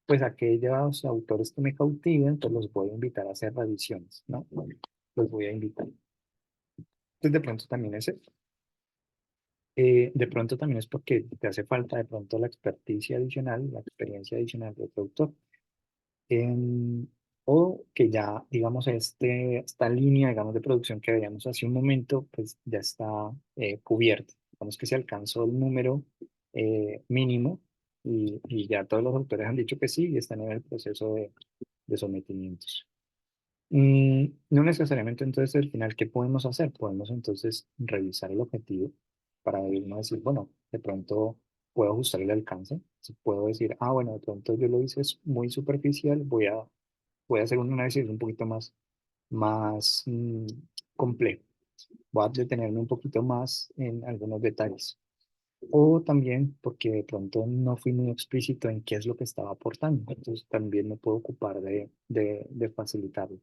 pues aquellos autores que me cautiven, pues los voy a invitar a hacer revisiones, ¿no? Los voy a invitar. Entonces, de pronto también es eso. De pronto también es porque te hace falta de pronto la experticia adicional, la experiencia adicional de otro autor. Em, o que ya, digamos, esta línea, digamos, de producción que veíamos hace un momento, pues ya está cubierta. Digamos que se alcanzó el número mínimo y ya todos los autores han dicho que sí y están en el proceso de sometimientos. No necesariamente entonces al final, ¿qué podemos hacer? Podemos entonces revisar el objetivo para no decir, bueno, de pronto puedo ajustar el alcance. Si puedo decir, ah, bueno, de pronto yo lo hice es muy superficial, voy a hacer un análisis un poquito más complejo. Voy a detenerme un poquito más en algunos detalles. O también porque de pronto no fui muy explícito en qué es lo que estaba aportando. Entonces también me puedo ocupar de facilitarlo.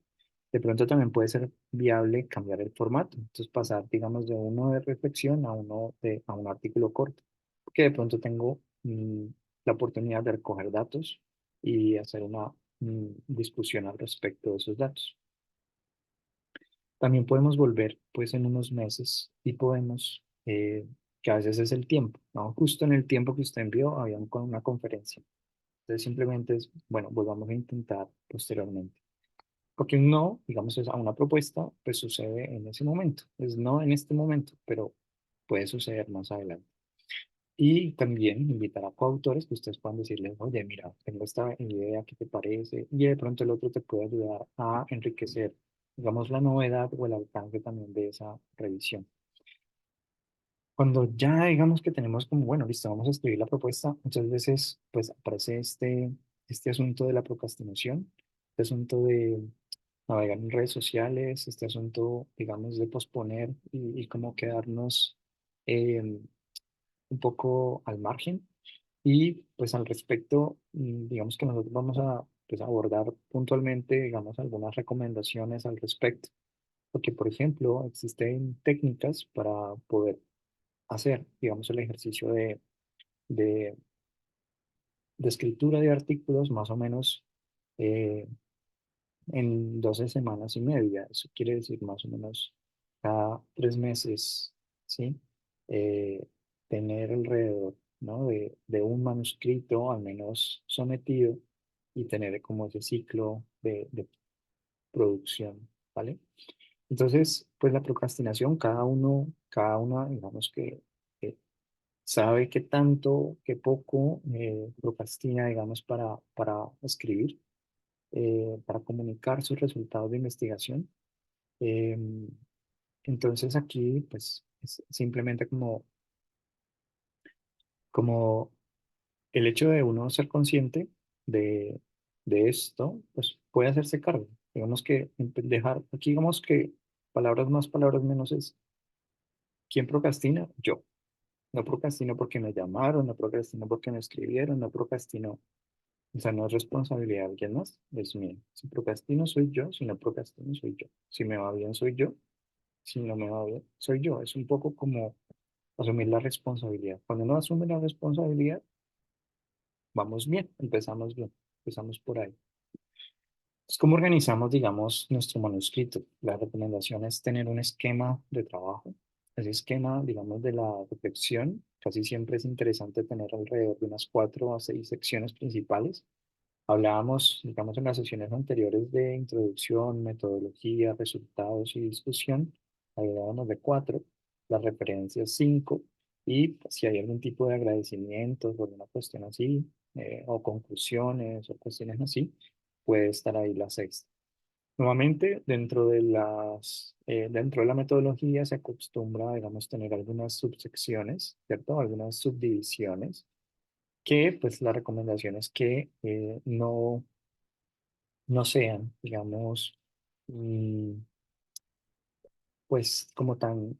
De pronto también puede ser viable cambiar el formato. Entonces pasar, digamos, de uno de reflexión a un artículo corto. Porque de pronto tengo la oportunidad de recoger datos y hacer una discusión al respecto de esos datos. También podemos volver pues en unos meses y podemos, que a veces es el tiempo, ¿no? Justo en el tiempo que usted envió había una conferencia. Entonces simplemente es, bueno, volvamos a intentar posteriormente. Porque un no, digamos, es a una propuesta, pues sucede en ese momento. Es no en este momento, pero puede suceder más adelante. Y también invitar a coautores que ustedes puedan decirles, oye, mira, tengo esta idea, ¿qué te parece? Y de pronto el otro te puede ayudar a enriquecer, digamos, la novedad o el alcance también de esa revisión. Cuando ya digamos que tenemos como, bueno, listo, vamos a escribir la propuesta, muchas veces pues aparece este asunto de la procrastinación, este asunto de navegar en redes sociales, este asunto, digamos, de posponer y como quedarnos eh, un poco al margen. Y pues al respecto, digamos que nosotros vamos a pues, abordar puntualmente, digamos, algunas recomendaciones al respecto. Porque, por ejemplo, existen técnicas para poder hacer, digamos, el ejercicio de de escritura de artículos más o menos eh, en 12 semanas y media. Eso quiere decir más o menos cada 3 meses, ¿sí? Eh, tener alrededor, ¿no? de un manuscrito al menos sometido y tener como ese ciclo de producción, ¿vale? Entonces, pues la procrastinación, cada una, digamos que sabe qué tanto, qué poco procrastina, digamos, para escribir, para comunicar sus resultados de investigación. Em, entonces aquí, pues, es simplemente como el hecho de uno ser consciente de, de esto, pues puede hacerse cargo. Digamos que dejar, aquí digamos que palabras menos es, ¿quién procrastina? Yo. No procrastino porque me llamaron, no procrastino porque me escribieron, no procrastino. O sea, no es responsabilidad de alguien más, es mía. Si procrastino soy yo, si no procrastino soy yo. Si me va bien soy yo, si no me va bien soy yo. Es un poco como asumir la responsabilidad. Cuando uno asume la responsabilidad, vamos bien, empezamos bien, empezamos por ahí. Es como organizamos, digamos, nuestro manuscrito. La recomendación es tener un esquema de trabajo. Ese esquema, digamos, de la reflexión, casi siempre es interesante tener alrededor de unas 4 a 6 secciones principales. Hablábamos, digamos, en las sesiones anteriores de introducción, metodología, resultados y discusión. Hablábamos de 4, las referencias 5, y pues, si hay algún tipo de agradecimientos o alguna cuestión así, o conclusiones o cuestiones así, puede estar ahí la sexta. Nuevamente, dentro de la metodología se acostumbra, digamos, tener algunas subsecciones, ¿cierto? Algunas subdivisiones que, pues, la recomendación es que no sean, digamos, mm, pues, como tan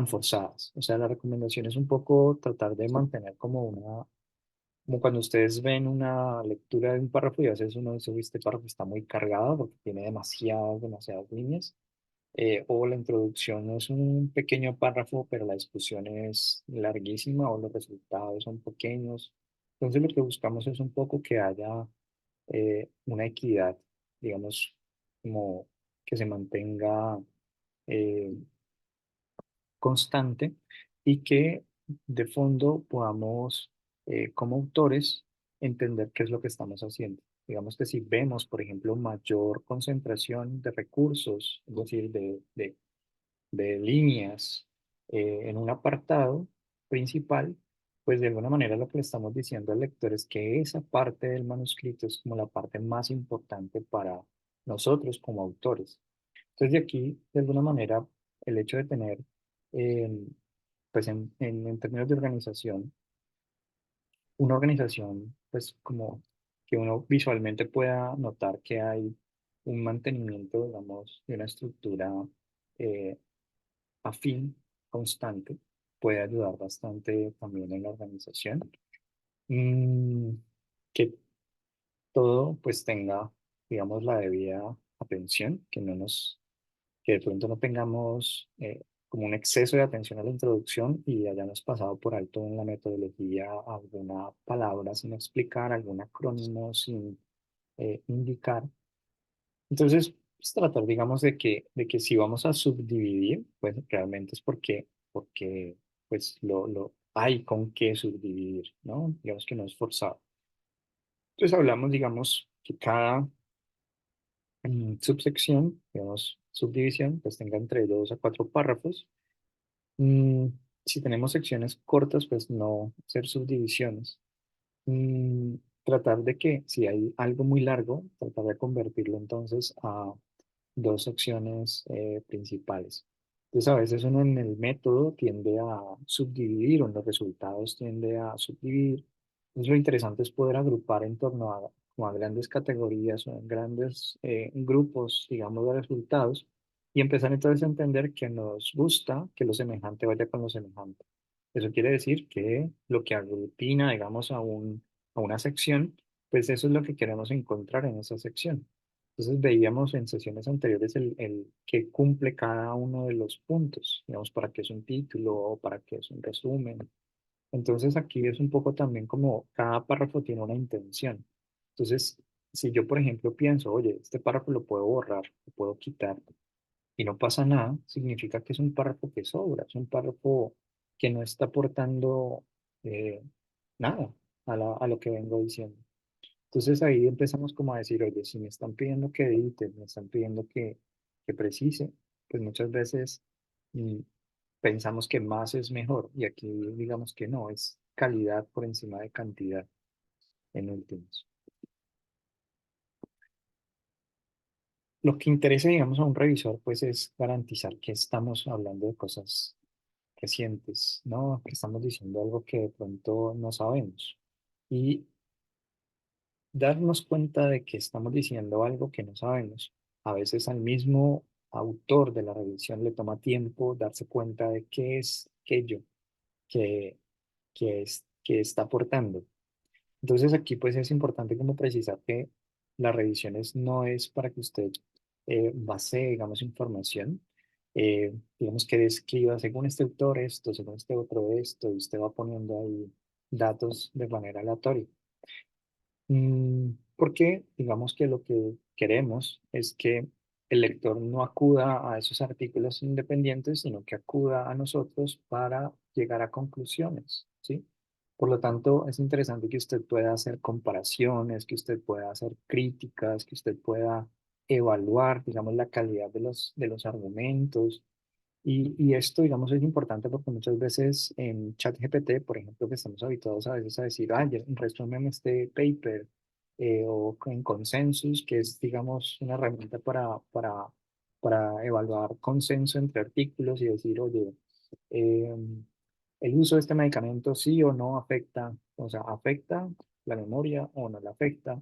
forzadas. O sea, la recomendación es un poco tratar de mantener como cuando ustedes ven una lectura de un párrafo y a veces uno dice, "Uy, este párrafo está muy cargado porque tiene demasiadas líneas. O la introducción es un pequeño párrafo, pero la discusión es larguísima o los resultados son pequeños. Entonces lo que buscamos es un poco que haya una equidad, digamos, como que se mantenga eh, constante y que de fondo podamos, como autores, entender qué es lo que estamos haciendo. Digamos que si vemos, por ejemplo, mayor concentración de recursos, es decir, de líneas en un apartado principal, pues de alguna manera lo que le estamos diciendo al lector es que esa parte del manuscrito es como la parte más importante para nosotros como autores. Entonces de aquí, de alguna manera, el hecho de tener, eh, pues en términos de organización, una organización, pues como que uno visualmente pueda notar que hay un mantenimiento, digamos, de una estructura eh, afín, constante, puede ayudar bastante también en la organización. Mm, que todo pues tenga, digamos, la debida atención, que de pronto no tengamos como un exceso de atención a la introducción y hayamos pasado por alto en la metodología alguna palabra sin explicar, algún acrónimo sin indicar. Entonces, pues, tratar, digamos, de que si vamos a subdividir, pues realmente es porque pues lo hay con qué subdividir, ¿no? Digamos que no es forzado. Entonces hablamos, digamos, que cada subsección, digamos, subdivisión, pues tenga entre 2 a 4 párrafos. Mm, si tenemos secciones cortas, pues no hacer subdivisiones. Mm, tratar de que si hay algo muy largo, tratar de convertirlo entonces a 2 secciones principales. Entonces a veces uno en el método tiende a subdividir o en los resultados tiende a subdividir. Entonces lo interesante es poder agrupar en torno como a grandes categorías o en grandes grupos, digamos, de resultados y empezar entonces a entender que nos gusta que lo semejante vaya con lo semejante. Eso quiere decir que lo que aglutina, digamos, a una sección, pues eso es lo que queremos encontrar en esa sección. Entonces veíamos en sesiones anteriores el que cumple cada uno de los puntos, digamos, para qué es un título o para qué es un resumen. Entonces aquí es un poco también como cada párrafo tiene una intención. Entonces, si yo, por ejemplo, pienso, oye, este párrafo lo puedo borrar, lo puedo quitar y no pasa nada, significa que es un párrafo que sobra, es un párrafo que no está aportando eh, nada a lo que vengo diciendo. Entonces ahí empezamos como a decir, oye, si me están pidiendo que edite, me están pidiendo que precise, pues muchas veces mm, pensamos que más es mejor y aquí digamos que no, es calidad por encima de cantidad en últimos. Lo que interesa, digamos, a un revisor, pues es garantizar que estamos hablando de cosas recientes, ¿no? Que estamos diciendo algo que de pronto no sabemos. Y darnos cuenta de que estamos diciendo algo que no sabemos. A veces al mismo autor de la revisión le toma tiempo darse cuenta de qué es aquello que, que está aportando. Entonces aquí pues es importante como precisar que las revisiones no es para que usted base, digamos, información, digamos que describa según este autor esto, según este otro esto, y usted va poniendo ahí datos de manera aleatoria. Porque digamos que lo que queremos es que el lector no acuda a esos artículos independientes, sino que acuda a nosotros para llegar a conclusiones, ¿sí? Por lo tanto, es interesante que usted pueda hacer comparaciones, que usted pueda hacer críticas, que usted pueda evaluar, digamos, la calidad de los argumentos, y esto, digamos, es importante porque muchas veces en ChatGPT, por ejemplo, que estamos habituados a veces a decir, ah, resúmeme este paper, o en Consensus, que es, digamos, una herramienta para evaluar consenso entre artículos y decir, oye, eh, el uso de este medicamento sí o no afecta, o sea, afecta la memoria o no la afecta.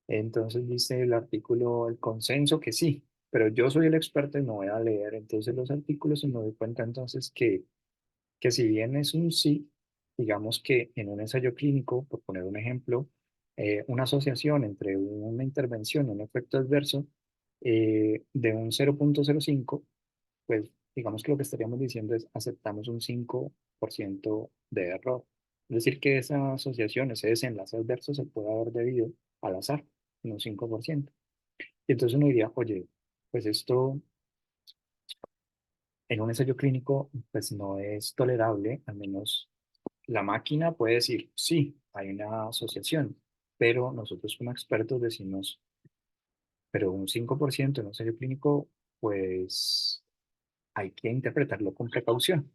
Entonces dice el artículo, el consenso que sí, pero yo soy el experto y no voy a leer entonces los artículos y me doy cuenta entonces que si bien es un sí, digamos que en un ensayo clínico, por poner un ejemplo, una asociación entre una intervención y un efecto adverso de un 0,05, pues digamos que lo que estaríamos diciendo es aceptamos un 5% de error. Es decir, que esa asociación, ese desenlace adverso se puede haber debido al azar, en un 5%. Y entonces uno diría, oye, pues esto en un ensayo clínico pues no es tolerable, al menos la máquina puede decir, sí, hay una asociación, pero nosotros como expertos decimos, pero un 5% en un ensayo clínico, pues hay que interpretarlo con precaución.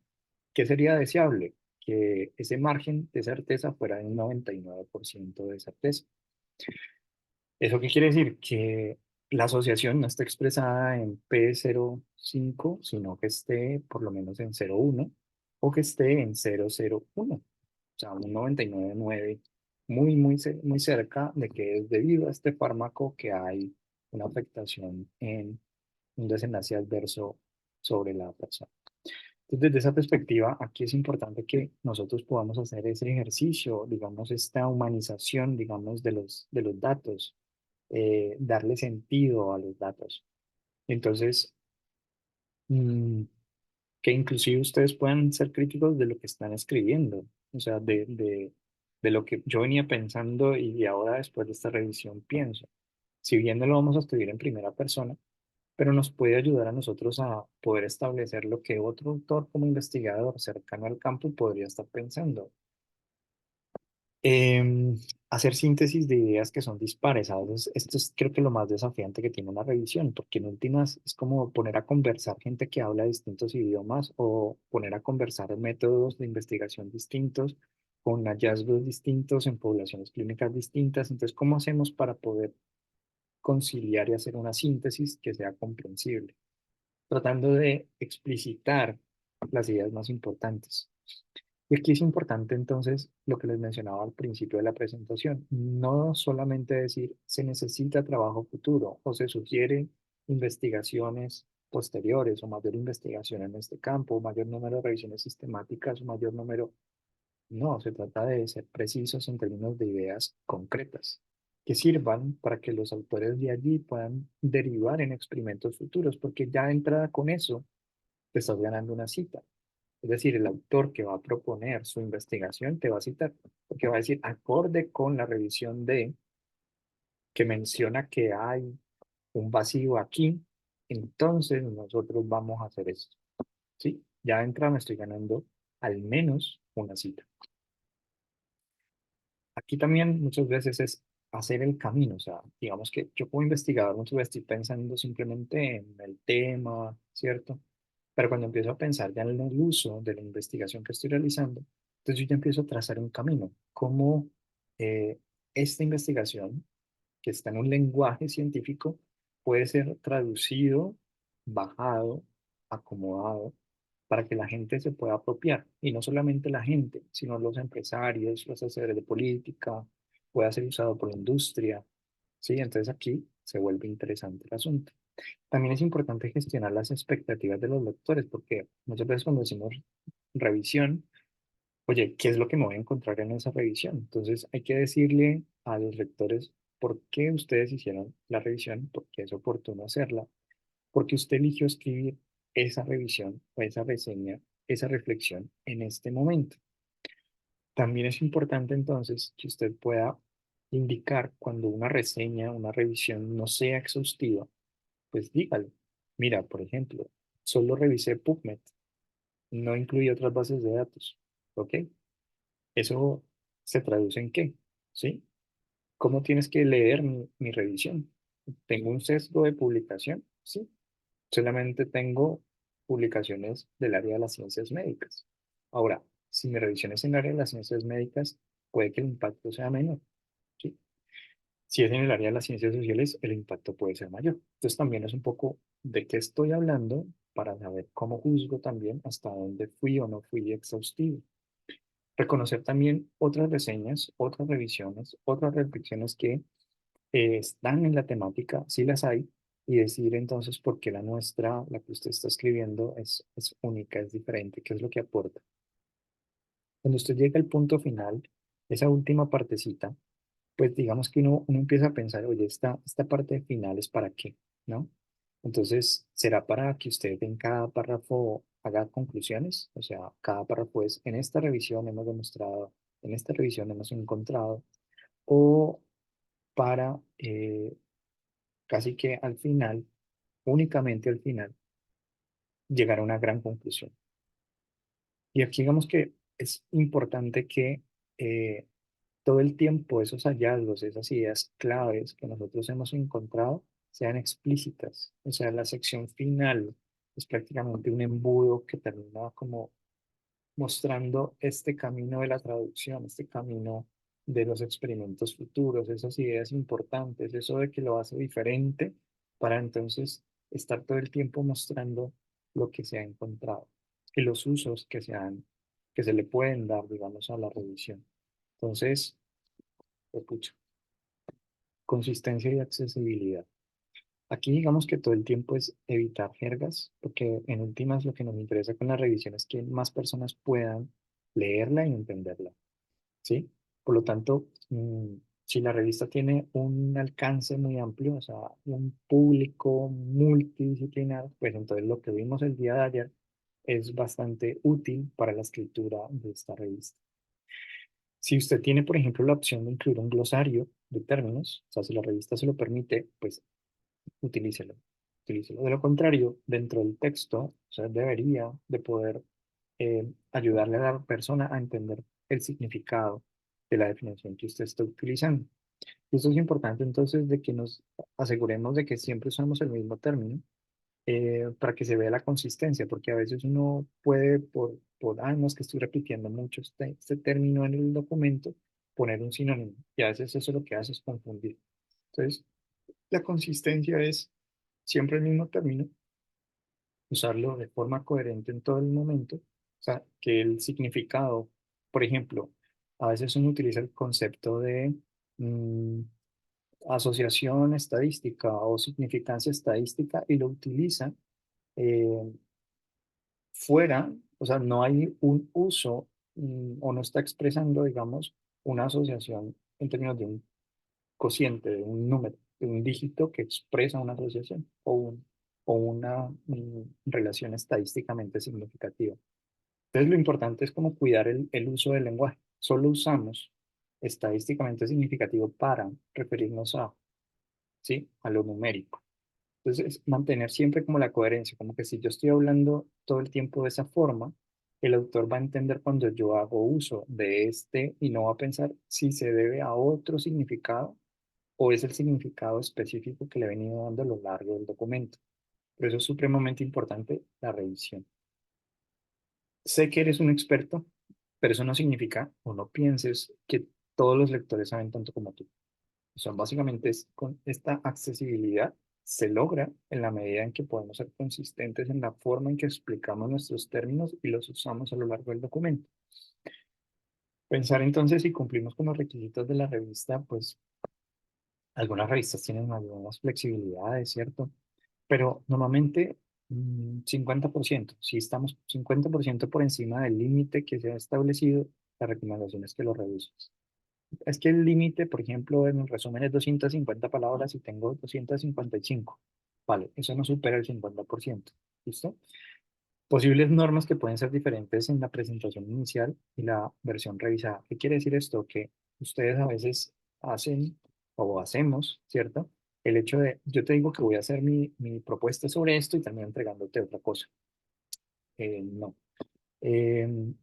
¿Qué sería deseable? Que ese margen de certeza fuera de un 99% de certeza. ¿Eso qué quiere decir? Que la asociación no está expresada en P05, sino que esté por lo menos en 0,1 o que esté en 0,01. O sea, un 99,9, muy cerca de que es debido a este fármaco que hay una afectación en un desenlace adverso sobre la persona. Entonces, desde esa perspectiva, aquí es importante que nosotros podamos hacer ese ejercicio, digamos, esta humanización, digamos, de los datos, darle sentido a los datos. Entonces, mm, que inclusive ustedes puedan ser críticos de lo que están escribiendo, o sea, de lo que yo venía pensando y ahora después de esta revisión pienso. Si bien no lo vamos a escribir en primera persona, pero nos puede ayudar a nosotros a poder establecer lo que otro autor como investigador cercano al campo podría estar pensando. Hacer síntesis de ideas que son dispares. A veces esto es creo que lo más desafiante que tiene una revisión, porque en últimas es como poner a conversar gente que habla distintos idiomas o poner a conversar métodos de investigación distintos con hallazgos distintos en poblaciones clínicas distintas. Entonces, ¿cómo hacemos para poder conciliar y hacer una síntesis que sea comprensible? Tratando de explicitar las ideas más importantes. Y aquí es importante entonces lo que les mencionaba al principio de la presentación, no solamente decir se necesita trabajo futuro o se sugiere investigaciones posteriores o mayor investigación en este campo, o mayor número de revisiones sistemáticas, o mayor número, no, se trata de ser precisos en términos de ideas concretas que sirvan para que los autores de allí puedan derivar en experimentos futuros, porque ya de entrada con eso te estás ganando una cita. Es decir, el autor que va a proponer su investigación te va a citar, porque va a decir, acorde con la revisión de, que menciona que hay un vacío aquí, entonces nosotros vamos a hacer esto. ¿Sí? Ya de entrada me estoy ganando al menos una cita. Aquí también muchas veces es hacer el camino, o sea, digamos que yo como investigador muchas veces estoy pensando simplemente en el tema, ¿cierto? Pero cuando empiezo a pensar ya en el uso de la investigación que estoy realizando, entonces yo ya empiezo a trazar un camino, cómo esta investigación, que está en un lenguaje científico, puede ser traducido, bajado, acomodado, para que la gente se pueda apropiar. Y no solamente la gente, sino los empresarios, los hacedores de política, pueda ser usado por la industria. ¿Sí? Entonces aquí se vuelve interesante el asunto. También es importante gestionar las expectativas de los lectores, porque muchas veces cuando decimos revisión, oye, ¿qué es lo que me voy a encontrar en esa revisión? Entonces hay que decirle a los lectores por qué ustedes hicieron la revisión, por qué es oportuno hacerla, porque usted eligió escribir esa revisión o esa reseña, esa reflexión en este momento. También es importante entonces que usted pueda indicar cuando una reseña, una revisión no sea exhaustiva, pues dígalo. Mira, por ejemplo, solo revisé PubMed, no incluí otras bases de datos. ¿Ok? ¿Eso se traduce en qué? ¿Sí? ¿Cómo tienes que leer mi revisión? ¿Tengo un sesgo de publicación? Sí. Solamente tengo publicaciones del área de las ciencias médicas. Ahora, si mi revisión es en el área de las ciencias médicas, puede que el impacto sea menor. ¿Sí? Si es en el área de las ciencias sociales, el impacto puede ser mayor. Entonces también es un poco de qué estoy hablando para saber cómo juzgo también hasta dónde fui o no fui exhaustivo. Reconocer también otras reseñas, otras revisiones, otras reflexiones que están en la temática, si las hay, y decir entonces por qué la nuestra, la que usted está escribiendo, es única, es diferente, qué es lo que aporta. Cuando usted llega al punto final, esa última partecita, pues digamos que uno empieza a pensar, oye, esta parte final es para qué, ¿no? Entonces, ¿será para que usted en cada párrafo haga conclusiones? O sea, cada párrafo es, en esta revisión hemos demostrado, en esta revisión hemos encontrado, o para casi que al final, únicamente al final, llegar a una gran conclusión. Y aquí digamos que es importante que eh, todo el tiempo esos hallazgos, esas ideas claves que nosotros hemos encontrado sean explícitas. O sea, la sección final es prácticamente un embudo que termina como mostrando este camino de la traducción, este camino de los experimentos futuros, esas ideas importantes, eso de que lo hace diferente para entonces estar todo el tiempo mostrando lo que se ha encontrado y los usos que se le pueden dar, digamos, a la revisión. Entonces, pucha, consistencia y accesibilidad. Aquí digamos que todo el tiempo es evitar jergas, porque en últimas lo que nos interesa con la revisión es que más personas puedan leerla y entenderla, ¿sí? Por lo tanto, si la revista tiene un alcance muy amplio, o sea, un público multidisciplinar, pues entonces lo que vimos el día de ayer es bastante útil para la escritura de esta revista. Si usted tiene, por ejemplo, la opción de incluir un glosario de términos, o sea, si la revista se lo permite, pues utilícelo, utilícelo. De lo contrario, dentro del texto, o sea, debería de poder ayudarle a la persona a entender el significado de la definición que usted está utilizando. Y esto es importante entonces de que nos aseguremos de que siempre usamos el mismo término para que se vea la consistencia, porque a veces uno puede, no es que estoy repitiendo mucho este término en el documento, poner un sinónimo, y a veces eso lo que hace es confundir. Entonces, la consistencia es siempre el mismo término, usarlo de forma coherente en todo el momento, o sea, que el significado, por ejemplo, a veces uno utiliza el concepto de mm, asociación estadística o significancia estadística y lo utiliza eh, fuera, o sea, no hay un uso o no está expresando, digamos, una asociación en términos de un cociente, de un número, de un dígito que expresa una asociación o una relación estadísticamente significativa. Entonces, lo importante es como cuidar el uso del lenguaje. Solo usamos estadísticamente significativo para referirnos a, ¿sí? A lo numérico. Entonces, mantener siempre como la coherencia, como que si yo estoy hablando todo el tiempo de esa forma, el autor va a entender cuando yo hago uso de este y no va a pensar si se debe a otro significado o es el significado específico que le he venido dando a lo largo del documento. Por eso es supremamente importante la revisión. Sé que eres un experto, pero eso no significa o no pienses que todos los lectores saben tanto como tú. O sea, básicamente es con esta accesibilidad se logra en la medida en que podemos ser consistentes en la forma en que explicamos nuestros términos y los usamos a lo largo del documento. Pensar entonces si cumplimos con los requisitos de la revista, pues algunas revistas tienen algunas flexibilidades, ¿cierto? Pero normalmente 50%, si estamos 50% por encima del límite que se ha establecido, la recomendación es que lo revises. Es que el límite, por ejemplo, en el resumen es 250 palabras y tengo 255. Vale, eso no supera el 50%. ¿Listo? Posibles normas que pueden ser diferentes en la presentación inicial y la versión revisada. ¿Qué quiere decir esto? Que ustedes a veces hacen o hacemos, ¿cierto? El hecho de, yo te digo que voy a hacer mi propuesta sobre esto y termino entregándote otra cosa. No. Eh,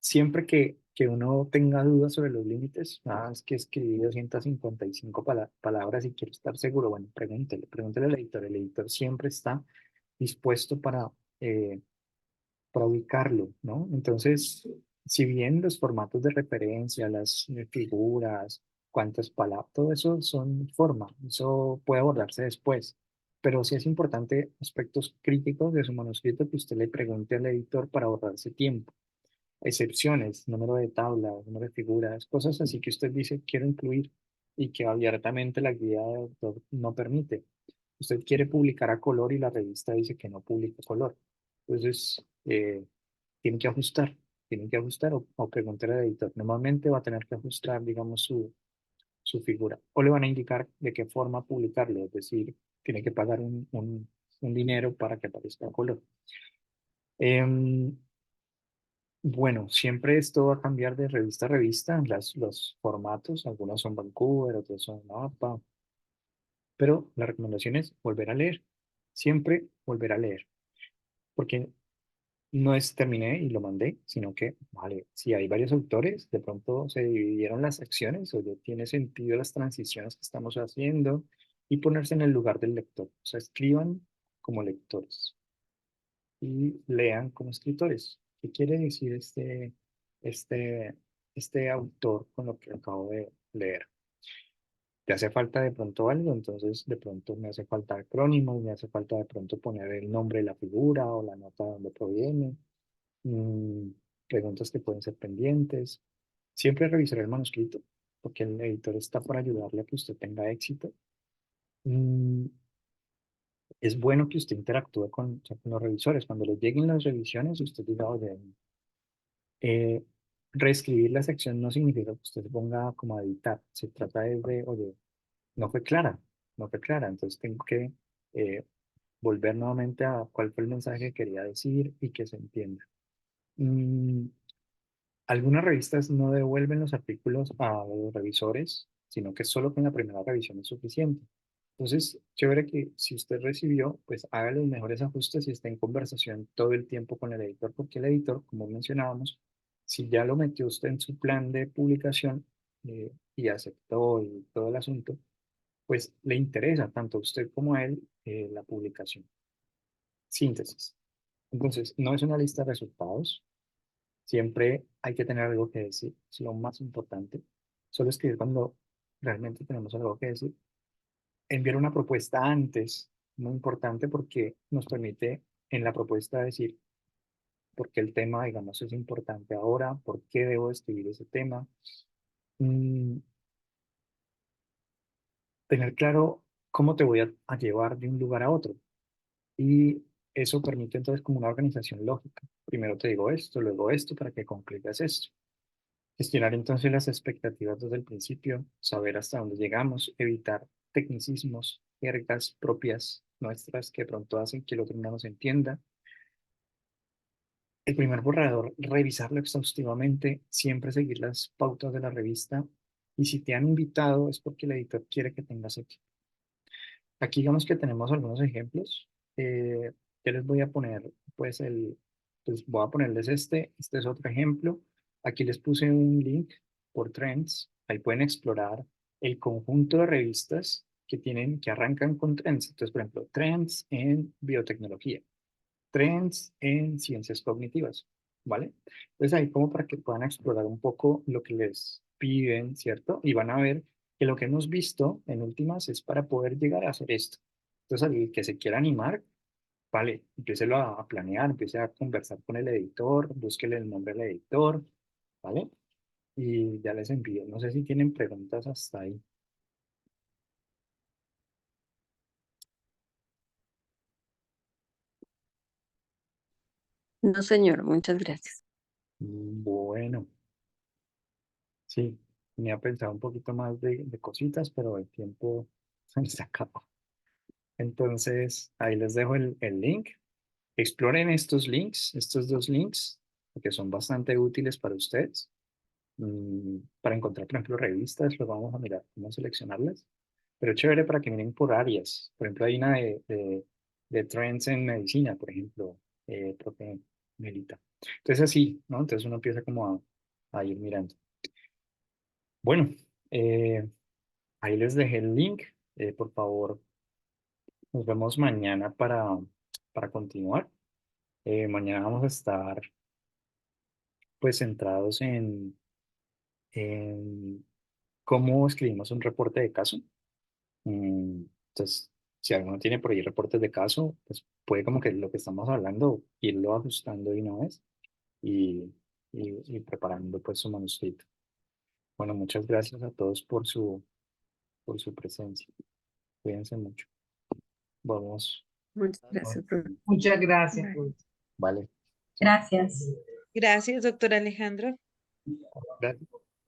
Siempre que uno tenga dudas sobre los límites, más que escribí 255 palabras y quiero estar seguro, bueno, pregúntele al editor. El editor siempre está dispuesto eh, para ubicarlo, ¿no? Entonces, si bien los formatos de referencia, las figuras, cuántas palabras, todo eso son forma, eso puede abordarse después. Pero sí es importante aspectos críticos de su manuscrito que usted le pregunte al editor para ahorrarse tiempo, excepciones, número de tablas, número de figuras, cosas así que usted dice quiero incluir y que abiertamente la guía de autor no permite. Usted quiere publicar a color y la revista dice que no publica color. Entonces, tiene que ajustar, tiene que ajustar o preguntar al editor. Normalmente va a tener que ajustar, digamos, su figura o le van a indicar de qué forma publicarlo, es decir, tiene que pagar un dinero para que aparezca a color. Em, bueno, siempre esto va a cambiar de revista a revista, los formatos, algunos son Vancouver, otros son APA, pero la recomendación es volver a leer, siempre volver a leer, porque no es terminé y lo mandé, sino que, vale, si hay varios autores, de pronto se dividieron las secciones o ya tiene sentido las transiciones que estamos haciendo y ponerse en el lugar del lector, o sea, escriban como lectores y lean como escritores. ¿Qué quiere decir este, este autor con lo que acabo de leer? ¿Te hace falta de pronto algo? Entonces de pronto me hace falta acrónimo, me hace falta de pronto poner el nombre de la figura o la nota de donde proviene, mm, preguntas que pueden ser pendientes. Siempre revisar el manuscrito, porque el editor está para ayudarle a que usted tenga éxito. Mm, es bueno que usted interactúe o sea, con los revisores. Cuando le lleguen las revisiones, usted diga, oye, Eh, reescribir la sección no significa que usted se ponga como a editar. Se trata de, oye, no fue clara, no fue clara. Entonces tengo que eh, volver nuevamente a cuál fue el mensaje que quería decir y que se entienda. Mm, algunas revistas no devuelven los artículos a los revisores, sino que solo con la primera revisión es suficiente. Entonces, chévere que si usted recibió, pues haga los mejores ajustes y esté en conversación todo el tiempo con el editor, porque el editor, como mencionábamos, si ya lo metió usted en su plan de publicación y aceptó y todo el asunto, pues le interesa tanto a usted como a él la publicación. Síntesis. Entonces, no es una lista de resultados, siempre hay que tener algo que decir, es lo más importante. Solo escribir cuando realmente tenemos algo que decir. Enviar una propuesta antes, muy importante porque nos permite en la propuesta decir por qué el tema, digamos, es importante ahora, por qué debo escribir ese tema. Mm, tener claro cómo te voy a llevar de un lugar a otro. Y eso permite entonces como una organización lógica. Primero te digo esto, luego esto, para que concluyas esto. Gestionar entonces las expectativas desde el principio, saber hasta dónde llegamos, evitar tecnicismos, jergas propias nuestras que de pronto hacen que el otro no nos entienda. El primer borrador, revisarlo exhaustivamente, siempre seguir las pautas de la revista y si te han invitado es porque el editor quiere que tengas éxito. Aquí digamos que tenemos algunos ejemplos. Yo les voy a poner, pues, pues voy a ponerles este es otro ejemplo. Aquí les puse un link por Trends. Ahí pueden explorar el conjunto de revistas que arrancan con Trends. Entonces, por ejemplo, Trends en biotecnología, Trends en ciencias cognitivas, ¿vale? Entonces ahí como para que puedan explorar un poco lo que les piden, ¿cierto? Y van a ver que lo que hemos visto en últimas es para poder llegar a hacer esto. Entonces, al que se quiera animar, vale, empiécelo a planear, empiece a conversar con el editor, búsquele el nombre del editor, ¿vale? Y ya les envío. No sé si tienen preguntas hasta ahí. No, señor, muchas gracias. Bueno, sí, tenía pensado un poquito más de cositas, pero el tiempo se me acabó. Entonces, ahí les dejo el link. Exploren estos links, estos dos links, que son bastante útiles para ustedes. Para encontrar, por ejemplo, revistas, los vamos a mirar cómo seleccionarlas. Pero chévere para que miren por áreas. Por ejemplo, hay una de trends en medicina, por ejemplo, profe Melita. Entonces, así, ¿no? Entonces uno empieza como a ir mirando. Bueno, eh, ahí les dejé el link. Por favor, nos vemos mañana para continuar. Mañana vamos a estar pues centrados en cómo escribimos un reporte de caso. Entonces, si alguno tiene por ahí reportes de caso, pues puede como que lo que estamos hablando, irlo ajustando de una vez y, y preparando pues su manuscrito. Bueno, muchas gracias a todos por su presencia. Cuídense mucho. Vamos. Muchas gracias, profe. Muchas gracias. Bye. Vale. Chao. Gracias. Gracias, doctor Alejandro. Gracias.